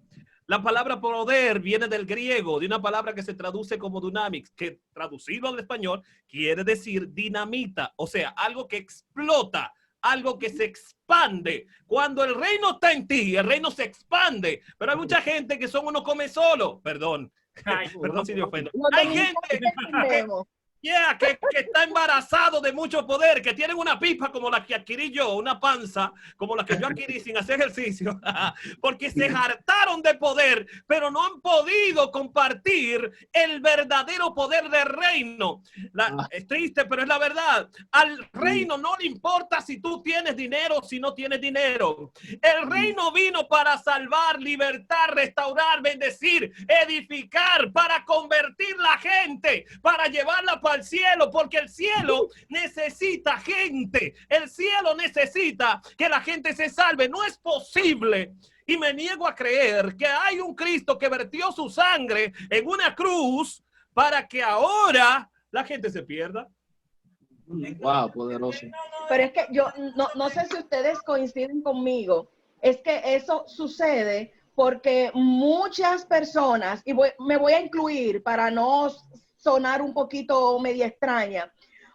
La palabra poder viene del griego, de una palabra que se traduce como dynamics, que traducido al español quiere decir dinamita, o sea, algo que explota, algo que se expande. Cuando el reino está en ti, el reino se expande. Pero hay mucha gente que son uno come solo. Perdón. Perdón si te ofendo. Hay gente que está embarazado de mucho poder, que tienen una pipa como la que adquirí yo, una panza como la que yo adquirí sin hacer ejercicio, porque se hartaron de poder, pero no han podido compartir el verdadero poder del reino. Es triste, pero es la verdad. Al reino no le importa si tú tienes dinero o si no tienes dinero. El reino vino para salvar, libertar, restaurar, bendecir, edificar, para convertir la gente, para llevarla para el cielo, porque el cielo necesita gente. El cielo necesita que la gente se salve. No es posible, y me niego a creer, que hay un Cristo que vertió su sangre en una cruz para que ahora la gente se pierda. Wow, poderoso. Pero es que yo no sé si ustedes coinciden conmigo, es que eso sucede porque muchas personas, y me voy a incluir para no sonar un poquito media extraña,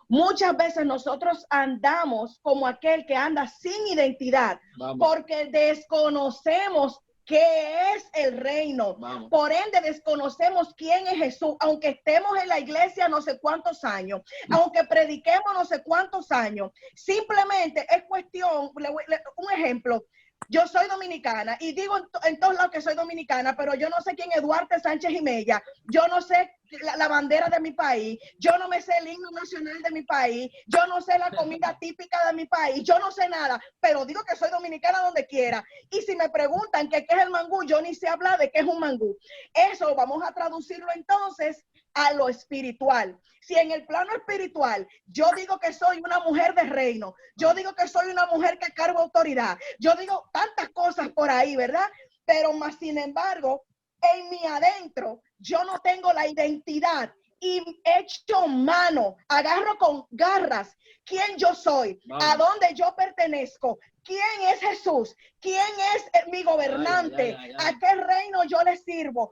muchas veces nosotros andamos como aquel que anda sin identidad. Vamos. Porque desconocemos qué es el reino. Vamos. Por ende desconocemos quién es Jesús, aunque estemos en la iglesia no sé cuántos años, aunque prediquemos no sé cuántos años. Simplemente es cuestión, un ejemplo. Yo soy dominicana y digo en todos lados que soy dominicana, pero yo no sé quién es Duarte Sánchez y Mella, yo no sé la bandera de mi país, yo no me sé el himno nacional de mi país, yo no sé la comida típica de mi país, yo no sé nada, pero digo que soy dominicana donde quiera. Y si me preguntan qué es el mangú, yo ni sé hablar de qué es un mangú. Eso vamos a traducirlo entonces a lo espiritual. Si en el plano espiritual yo digo que soy una mujer de reino, yo digo que soy una mujer que cargo autoridad, yo digo tantas cosas por ahí, ¿verdad? Pero más sin embargo, en mi adentro yo no tengo la identidad y echo mano, agarro con garras quién yo soy, a dónde yo pertenezco, quién es Jesús, quién es mi gobernante, a qué reino yo le sirvo,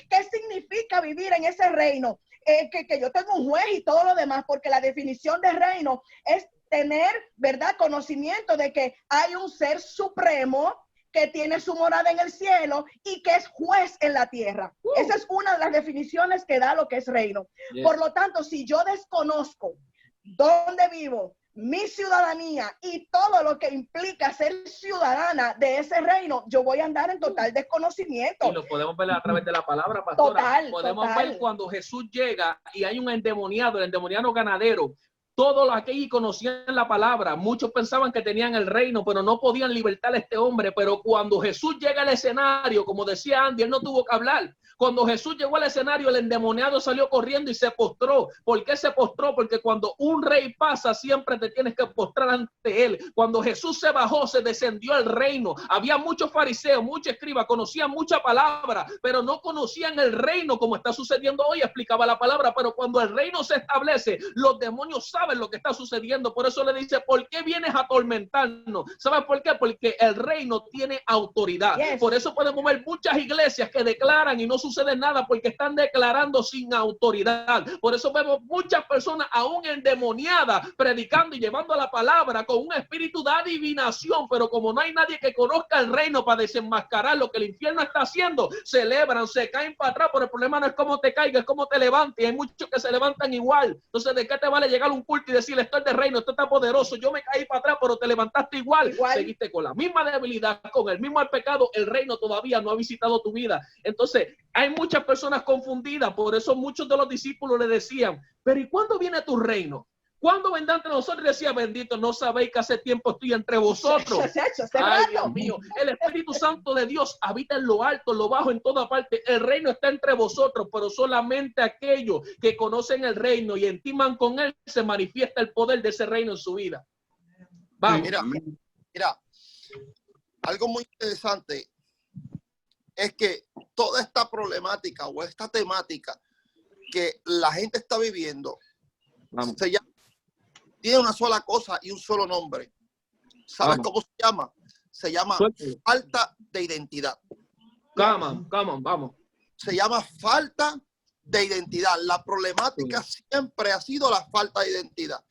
qué significa vivir en ese reino, que yo tengo un juez y todo lo demás, porque la definición de reino es tener, ¿verdad?, conocimiento de que hay un ser supremo que tiene su morada en el cielo y que es juez en la tierra. Esa es una de las definiciones que da lo que es reino. Por lo tanto, si yo desconozco dónde vivo, mi ciudadanía y todo lo que implica ser ciudadana de ese reino, yo voy a andar en total desconocimiento. Y lo podemos ver a través de la palabra, pastora. Podemos ver cuando Jesús llega y hay un endemoniado, el endemoniado ganadero. Todos aquellos conocían la palabra, muchos pensaban que tenían el reino, pero no podían libertar a este hombre. Pero cuando Jesús llega al escenario, como decía Andy, él no tuvo que hablar. Cuando Jesús llegó al escenario, el endemoniado salió corriendo y se postró. ¿Por qué se postró? Porque cuando un rey pasa, siempre te tienes que postrar ante él. Cuando Jesús se bajó, se descendió el reino. Había muchos fariseos, muchos escribas, conocían mucha palabra, pero no conocían el reino como está sucediendo hoy. Explicaba la palabra, pero cuando el reino se establece, los demonios saben lo que está sucediendo. Por eso le dice, ¿por qué vienes a atormentarnos? ¿Sabes por qué? Porque el reino tiene autoridad. Por eso podemos ver muchas iglesias que declaran y no sucede nada porque están declarando sin autoridad. Por eso vemos muchas personas aún endemoniadas predicando y llevando la palabra con un espíritu de adivinación, pero como no hay nadie que conozca el reino para desenmascarar lo que el infierno está haciendo, celebran, se caen para atrás. Pero el problema no es cómo te caigas, es cómo te levantes. Y hay muchos que se levantan igual. Entonces, ¿de qué te vale llegar a un culto y decirle, esto es de reino, esto está poderoso, yo me caí para atrás, pero te levantaste igual? Seguiste con la misma debilidad, con el mismo pecado. El reino todavía no ha visitado tu vida. Entonces, hay muchas personas confundidas. Por eso muchos de los discípulos le decían, pero ¿y cuándo viene tu reino? ¿Cuándo vendrá entre nosotros? Y decía, bendito, no sabéis que hace tiempo estoy entre vosotros. Ay, Dios mío, el Espíritu Santo de Dios habita en lo alto, en lo bajo, en toda parte. El reino está entre vosotros, pero solamente aquellos que conocen el reino y entiman con él, se manifiesta el poder de ese reino en su vida. Vamos. Mira, algo muy interesante es que toda esta problemática o esta temática que la gente está viviendo tiene una sola cosa y un solo nombre. ¿Sabes cómo se llama? Se llama falta de identidad. Vamos. Se llama falta de identidad. La problemática siempre ha sido la falta de identidad.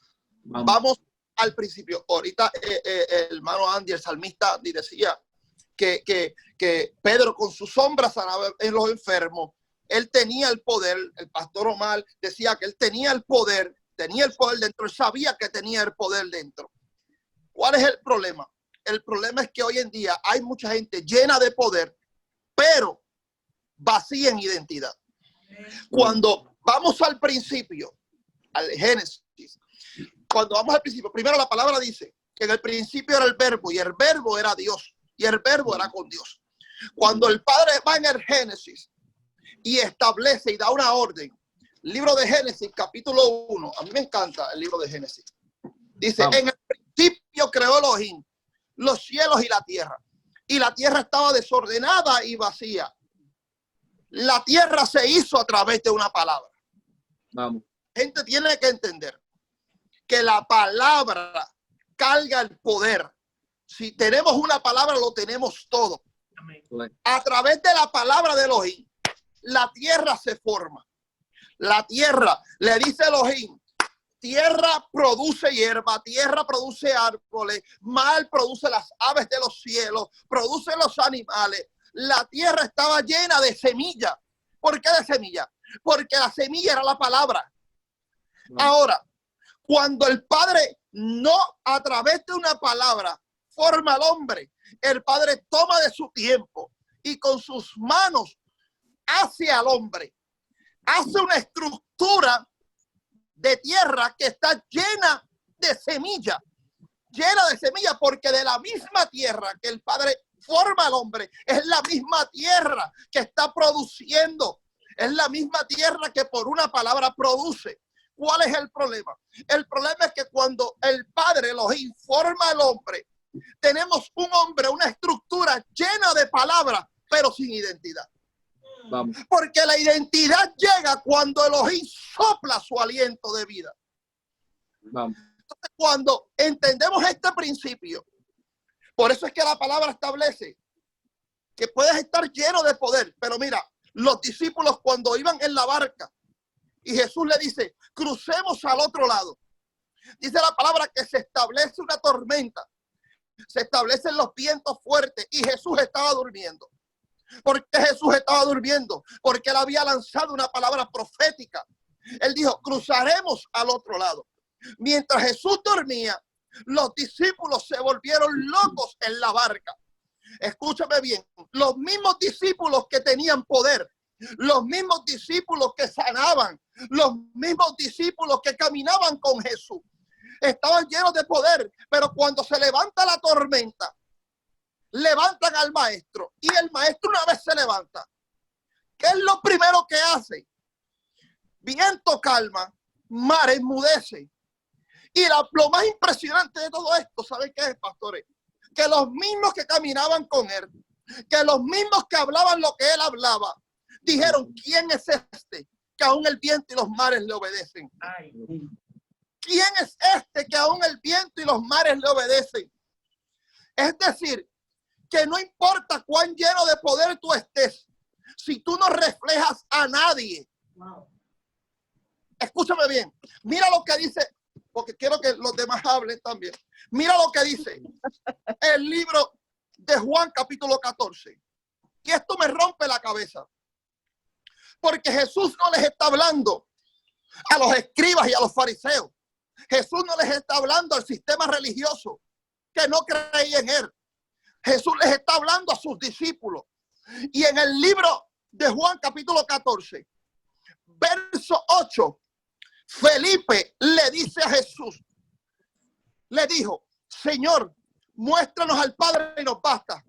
Vamos al principio. Ahorita el hermano Andy, el salmista Andy, decía que Pedro con su sombra sanaba en los enfermos. Él tenía el poder. El pastor Omar decía que él tenía el poder dentro. Él sabía que tenía el poder dentro. ¿Cuál es el problema? El problema es que hoy en día hay mucha gente llena de poder, pero vacía en identidad. Cuando vamos al principio, al Génesis, cuando vamos al principio, primero la palabra dice que en el principio era el verbo y el verbo era Dios y el verbo era con Dios. Cuando el Padre va en el Génesis y establece y da una orden, libro de Génesis, capítulo 1, a mí me encanta el libro de Génesis. Dice, en el principio creó Elohim los cielos y la tierra estaba desordenada y vacía. La tierra se hizo a través de una palabra. Gente tiene que entender que la palabra carga el poder. Si tenemos una palabra, lo tenemos todo. A través de la palabra de Elohim, la tierra se forma. La tierra, le dice Elohim, tierra produce hierba, tierra produce árboles, mar produce las aves de los cielos, produce los animales. La tierra estaba llena de semilla. ¿Por qué de semilla? Porque la semilla era la palabra. Ahora, cuando el Padre no a través de una palabra forma al hombre, el Padre toma de su tiempo y con sus manos hace al hombre. Hace una estructura de tierra que está llena de semilla. Llena de semilla porque de la misma tierra que el Padre forma al hombre, es la misma tierra que está produciendo. Es la misma tierra que por una palabra produce. ¿Cuál es el problema? El problema es que cuando el Padre los informa al hombre, tenemos un hombre, una estructura llena de palabras, pero sin identidad. Vamos. Porque la identidad llega cuando Elohim sopla su aliento de vida. Vamos. Entonces, cuando entendemos este principio, por eso es que la palabra establece que puedes estar lleno de poder. Pero mira, los discípulos cuando iban en la barca y Jesús le dice, crucemos al otro lado. Dice la palabra que se establece una tormenta, se establecen los vientos fuertes y Jesús estaba durmiendo. ¿Por qué Jesús estaba durmiendo? Porque él había lanzado una palabra profética. Él dijo, cruzaremos al otro lado. Mientras Jesús dormía, los discípulos se volvieron locos en la barca. Escúchame bien, los mismos discípulos que tenían poder, los mismos discípulos que sanaban, los mismos discípulos que caminaban con Jesús, estaban llenos de poder, pero cuando se levanta la tormenta, levantan al maestro y el maestro una vez se levanta. ¿Qué es lo primero que hace? Viento calma, mar enmudece. Y lo más impresionante de todo esto, ¿saben qué es, pastores? Que los mismos que caminaban con él, que los mismos que hablaban lo que él hablaba, dijeron, ¿quién es este que aún el viento y los mares le obedecen? ¿Quién es este que aún el viento y los mares le obedecen? Es decir, que no importa cuán lleno de poder tú estés, si tú no reflejas a nadie. Escúchame bien, mira lo que dice, porque quiero que los demás hablen también. Mira lo que dice el libro de Juan capítulo 14. Y esto me rompe la cabeza. Porque Jesús no les está hablando a los escribas y a los fariseos. Jesús no les está hablando al sistema religioso que no creía en él. Jesús les está hablando a sus discípulos. Y en el libro de Juan capítulo 14, verso 8, Felipe le dice a Jesús, le dijo, Señor, muéstranos al Padre y nos basta.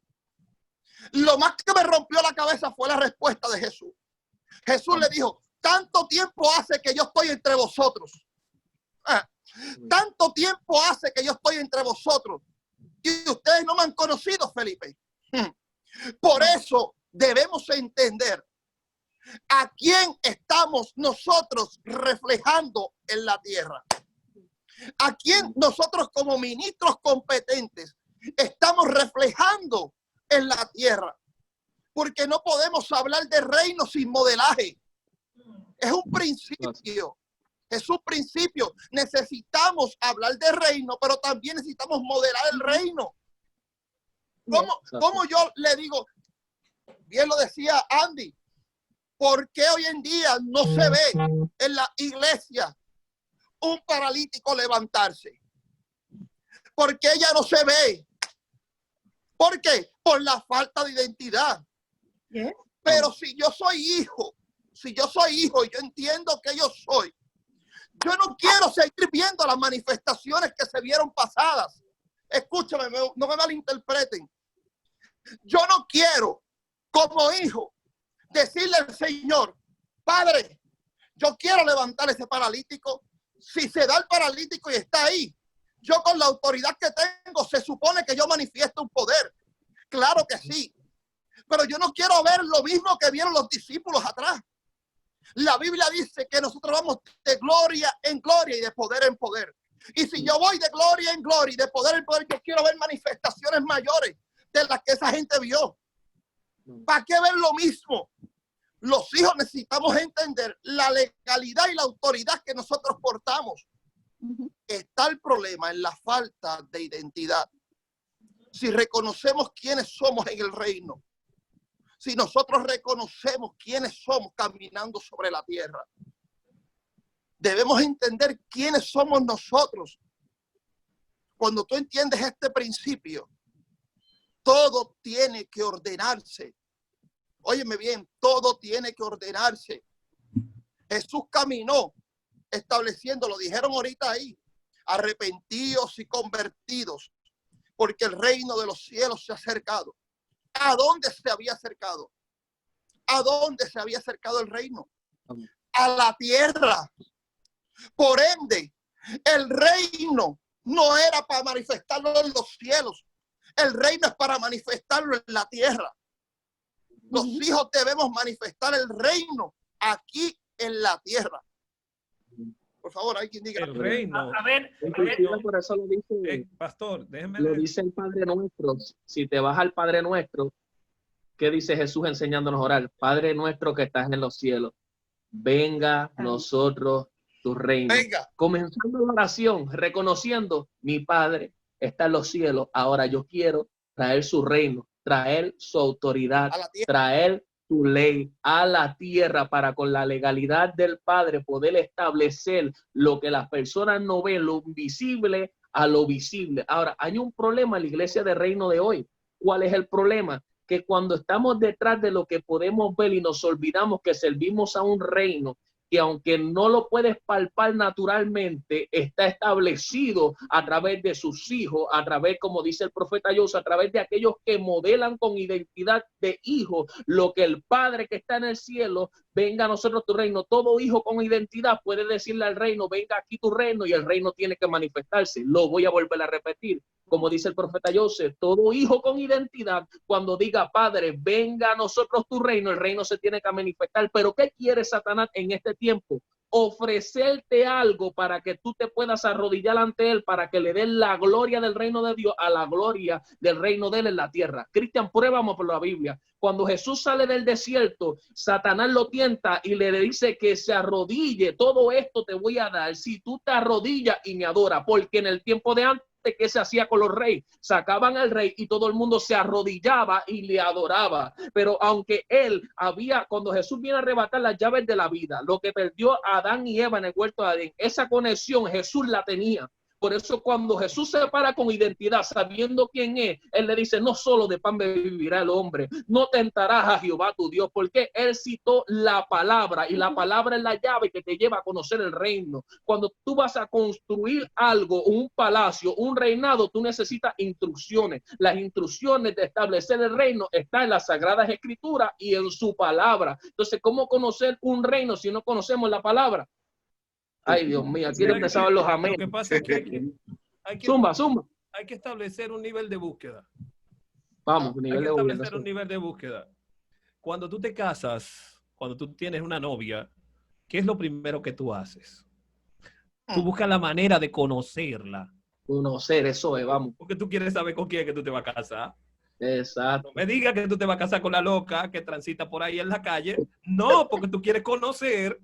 Lo más que me rompió la cabeza fue la respuesta de Jesús. Jesús le dijo, tanto tiempo hace que yo estoy entre vosotros. Tanto tiempo hace que yo estoy entre vosotros. Y ustedes no me han conocido, Felipe. Por eso debemos entender a quién estamos nosotros reflejando en la tierra. A quién nosotros como ministros competentes estamos reflejando en la tierra. Porque no podemos hablar de reino sin modelaje. Es un principio. Es un principio. Necesitamos hablar de reino, pero también necesitamos modelar el reino. ¿Cómo yo le digo? Bien lo decía Andy. ¿Por qué hoy en día no se ve en la iglesia un paralítico levantarse? ¿Por qué ya no se ve? ¿Por qué? Por la falta de identidad. Pero si yo soy hijo y yo entiendo que yo soy, yo no quiero seguir viendo las manifestaciones que se vieron pasadas. Escúchame, no me malinterpreten. Yo no quiero, como hijo, decirle al Señor, Padre, yo quiero levantar ese paralítico. Si se da el paralítico y está ahí, yo con la autoridad que tengo, se supone que yo manifiesto un poder. Claro que sí. Pero yo no quiero ver lo mismo que vieron los discípulos atrás. La Biblia dice que nosotros vamos de gloria en gloria y de poder en poder. Y si yo voy de gloria en gloria y de poder en poder, yo quiero ver manifestaciones mayores de las que esa gente vio. ¿Para qué ver lo mismo? Los hijos necesitamos entender la legalidad y la autoridad que nosotros portamos. Está el problema en la falta de identidad. Si reconocemos quiénes somos en el reino, si nosotros reconocemos quiénes somos caminando sobre la tierra, debemos entender quiénes somos nosotros. Cuando tú entiendes este principio, todo tiene que ordenarse. Óyeme bien, todo tiene que ordenarse. Jesús caminó estableciendo, lo dijeron ahorita ahí, arrepentidos y convertidos, porque el reino de los cielos se ha acercado. ¿A dónde se había acercado? ¿A dónde se había acercado el reino? A la tierra. Por ende, el reino no era para manifestarlo en los cielos. El reino es para manifestarlo en la tierra. Los hijos debemos manifestar el reino aquí en la tierra. Por favor, hay quien diga. El reino. A ver, por eso lo dice, pastor, déjeme lo leer. dice el Padre Nuestro. Si te vas al Padre Nuestro, ¿qué dice Jesús enseñándonos a orar? Padre nuestro que estás en los cielos, venga a nosotros tu reino. Venga. Comenzando la oración, reconociendo, mi Padre está en los cielos, ahora yo quiero traer su reino, traer su autoridad, traer tu ley a la tierra para con la legalidad del Padre poder establecer lo que las personas no ven, lo invisible a lo visible. Ahora, hay un problema en la iglesia del reino de hoy. ¿Cuál es el problema? Que cuando estamos detrás de lo que podemos ver y nos olvidamos que servimos a un reino que aunque no lo puedes palpar naturalmente, está establecido a través de sus hijos, a través, como dice el profeta José, a través de aquellos que modelan con identidad de hijo lo que el Padre que está en el cielo, venga a nosotros tu reino. Todo hijo con identidad puede decirle al reino, venga aquí tu reino, y el reino tiene que manifestarse. Lo voy a volver a repetir. Como dice el profeta José, todo hijo con identidad, cuando diga, Padre, venga a nosotros tu reino, el reino se tiene que manifestar. Pero ¿qué quiere Satanás en este tiempo? Ofrecerte algo para que tú te puedas arrodillar ante él, para que le den la gloria del reino de Dios a la gloria del reino de él en la tierra. Cristian, pruébamos por la Biblia. Cuando Jesús sale del desierto, Satanás lo tienta y le dice que se arrodille. Todo esto te voy a dar si tú te arrodillas y me adoras, porque en el tiempo de antes, ¿qué se hacía con los reyes? Sacaban al rey y todo el mundo se arrodillaba y le adoraba. Pero aunque él había, cuando Jesús viene a arrebatar las llaves de la vida, lo que perdió Adán y Eva en el huerto de Edén, esa conexión Jesús la tenía. Por eso cuando Jesús se para con identidad, sabiendo quién es, él le dice, no solo de pan vivirá el hombre, no tentarás a Jehová tu Dios, porque él citó la palabra, y la palabra es la llave que te lleva a conocer el reino. Cuando tú vas a construir algo, un palacio, un reinado, tú necesitas instrucciones. Las instrucciones de establecer el reino están en las Sagradas Escrituras y en su palabra. Entonces, ¿cómo conocer un reino si no conocemos la palabra? Ay, Dios mío, aquí empezaban los amén. Lo que pasa es que zumba. Hay que establecer un nivel de búsqueda. Vamos, hay que establecer un nivel de búsqueda. Cuando tú te casas, cuando tú tienes una novia, ¿qué es lo primero que tú haces? Tú buscas la manera de conocerla. Conocer, eso es, vamos. Porque tú quieres saber con quién es que tú te vas a casar. Exacto. No me digas que tú te vas a casar con la loca que transita por ahí en la calle. No, porque tú quieres conocer.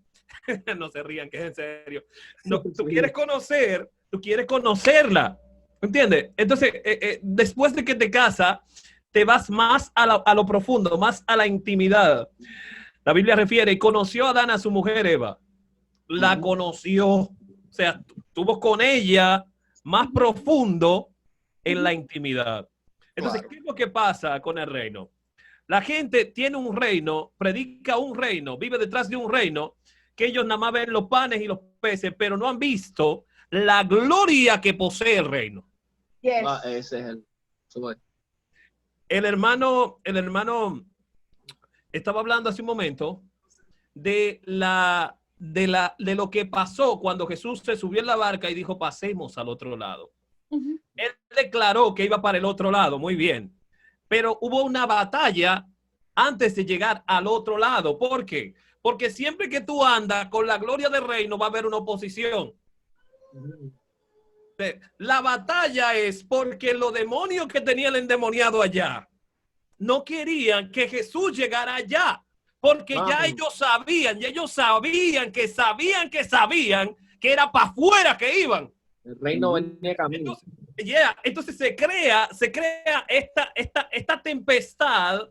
No se rían, que es en serio. No, tú quieres conocer, tú quieres conocerla. ¿Entiendes? Entonces, después de que te casas, te vas más a lo profundo, más a la intimidad. La Biblia refiere, conoció a Adán a su mujer Eva. La conoció. O sea, tuvo con ella más profundo en la intimidad. Entonces, ¿qué es lo que pasa con el reino? La gente tiene un reino, predica un reino, vive detrás de un reino, que ellos nada más ven los panes y los peces, pero no han visto la gloria que posee el reino. Yes. Ese es El hermano estaba hablando hace un momento de lo que pasó cuando Jesús se subió en la barca y dijo, pasemos al otro lado. Él declaró que iba para el otro lado, muy bien. Pero hubo una batalla antes de llegar al otro lado. ¿Por qué? Porque siempre que tú andas con la gloria del reino va a haber una oposición. La batalla es porque los demonios que tenía el endemoniado allá no querían que Jesús llegara allá. Porque ya ellos sabían que era para afuera que iban. El reino venía camino. Entonces se crea esta tempestad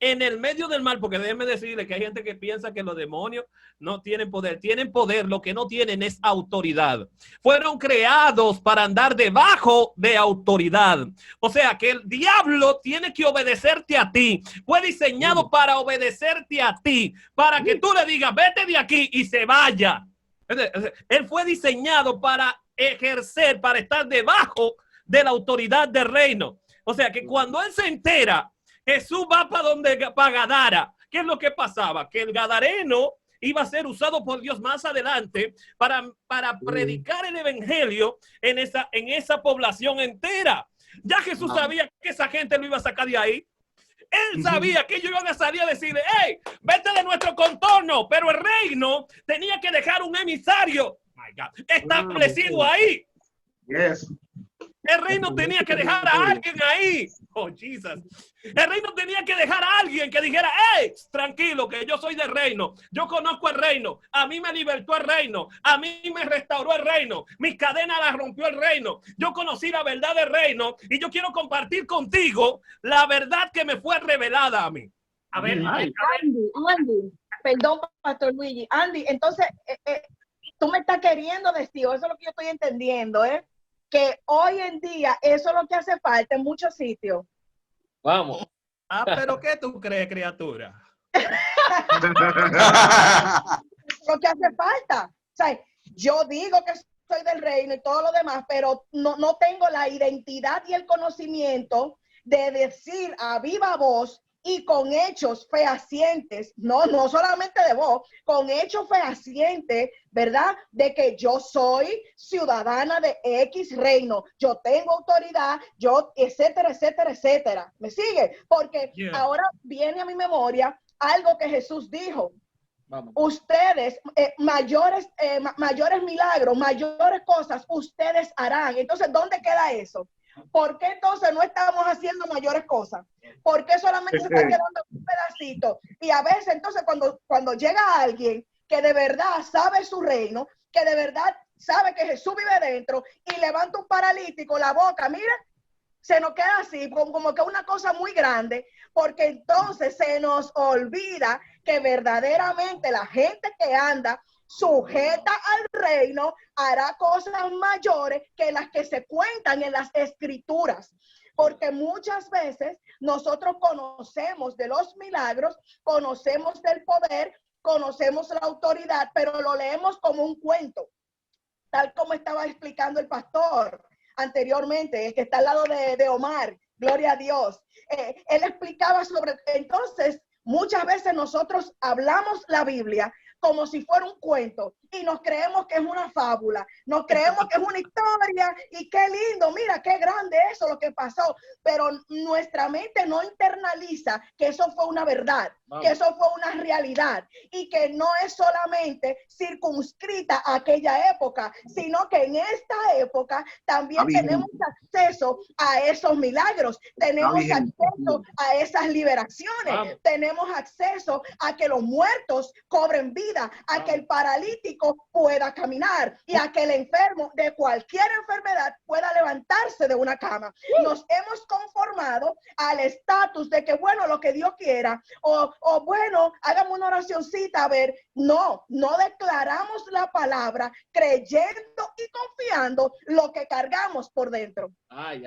en el medio del mar, porque déjenme decirle que hay gente que piensa que los demonios no tienen poder. Tienen poder, lo que no tienen es autoridad. Fueron creados para andar debajo de autoridad. O sea, que el diablo tiene que obedecerte a ti. Fue diseñado para obedecerte a ti, para que tú le digas, vete de aquí y se vaya. Él fue diseñado para ejercer, para estar debajo de la autoridad del reino. O sea, que cuando él se entera, Jesús va para Gadara. ¿Qué es lo que pasaba? Que el gadareno iba a ser usado por Dios más adelante para predicar el evangelio en esa población entera. Ya Jesús sabía que esa gente lo iba a sacar de ahí. Él sabía que ellos iban a salir a decirle, hey, vete de nuestro contorno, pero el reino tenía que dejar un emisario establecido ahí. Yes. El reino tenía que dejar a alguien ahí. Oh, Jesus. El reino tenía que dejar a alguien que dijera, hey, tranquilo, que yo soy del reino. Yo conozco el reino. A mí me libertó el reino. A mí me restauró el reino. Mis cadenas las rompió el reino. Yo conocí la verdad del reino y yo quiero compartir contigo la verdad que me fue revelada a mí. A ver, Andy, perdón, Pastor Luigi. Andy, entonces, tú me estás queriendo decir, eso es lo que yo estoy entendiendo, que hoy en día eso es lo que hace falta en muchos sitios. Vamos. Ah, pero ¿qué tú crees, criatura? Lo que hace falta. O sea, yo digo que soy del reino y todo lo demás, pero no tengo la identidad y el conocimiento de decir a viva voz y con hechos fehacientes, no solamente de voz, con hechos fehacientes, ¿verdad? De que yo soy ciudadana de X reino, yo tengo autoridad, yo, etcétera, etcétera, etcétera. ¿Me sigue? Porque ahora viene a mi memoria algo que Jesús dijo. Vamos. Ustedes, mayores milagros, mayores cosas, ustedes harán. Entonces, ¿dónde queda eso? ¿Por qué entonces no estamos haciendo mayores cosas? ¿Por qué solamente se está quedando un pedacito? Y a veces entonces cuando llega alguien que de verdad sabe su reino, que de verdad sabe que Jesús vive dentro y levanta un paralítico la boca, mira, se nos queda así como que una cosa muy grande, porque entonces se nos olvida que verdaderamente la gente que anda sujeta al reino hará cosas mayores que las que se cuentan en las escrituras, porque muchas veces nosotros conocemos de los milagros, conocemos del poder, conocemos la autoridad, pero lo leemos como un cuento, tal como estaba explicando el pastor anteriormente, el que está al lado de Omar, gloria a Dios. Él explicaba sobre, entonces, muchas veces nosotros hablamos la Biblia como si fuera un cuento y nos creemos que es una fábula, nos creemos que es una historia y qué lindo, mira qué grande eso lo que pasó, pero nuestra mente no internaliza que eso fue una verdad, que eso fue una realidad y que no es solamente circunscrita a aquella época, sino que en esta época también tenemos acceso a esos milagros, tenemos acceso a esas liberaciones, tenemos acceso a que los muertos cobren vida, a que el paralítico pueda caminar y a que el enfermo de cualquier enfermedad pueda levantarse de una cama. Nos hemos conformado al estatus de que bueno, lo que Dios quiera o bueno, hagamos una oracioncita, a ver, no declaramos la palabra creyendo y confiando lo que cargamos por dentro. Ay.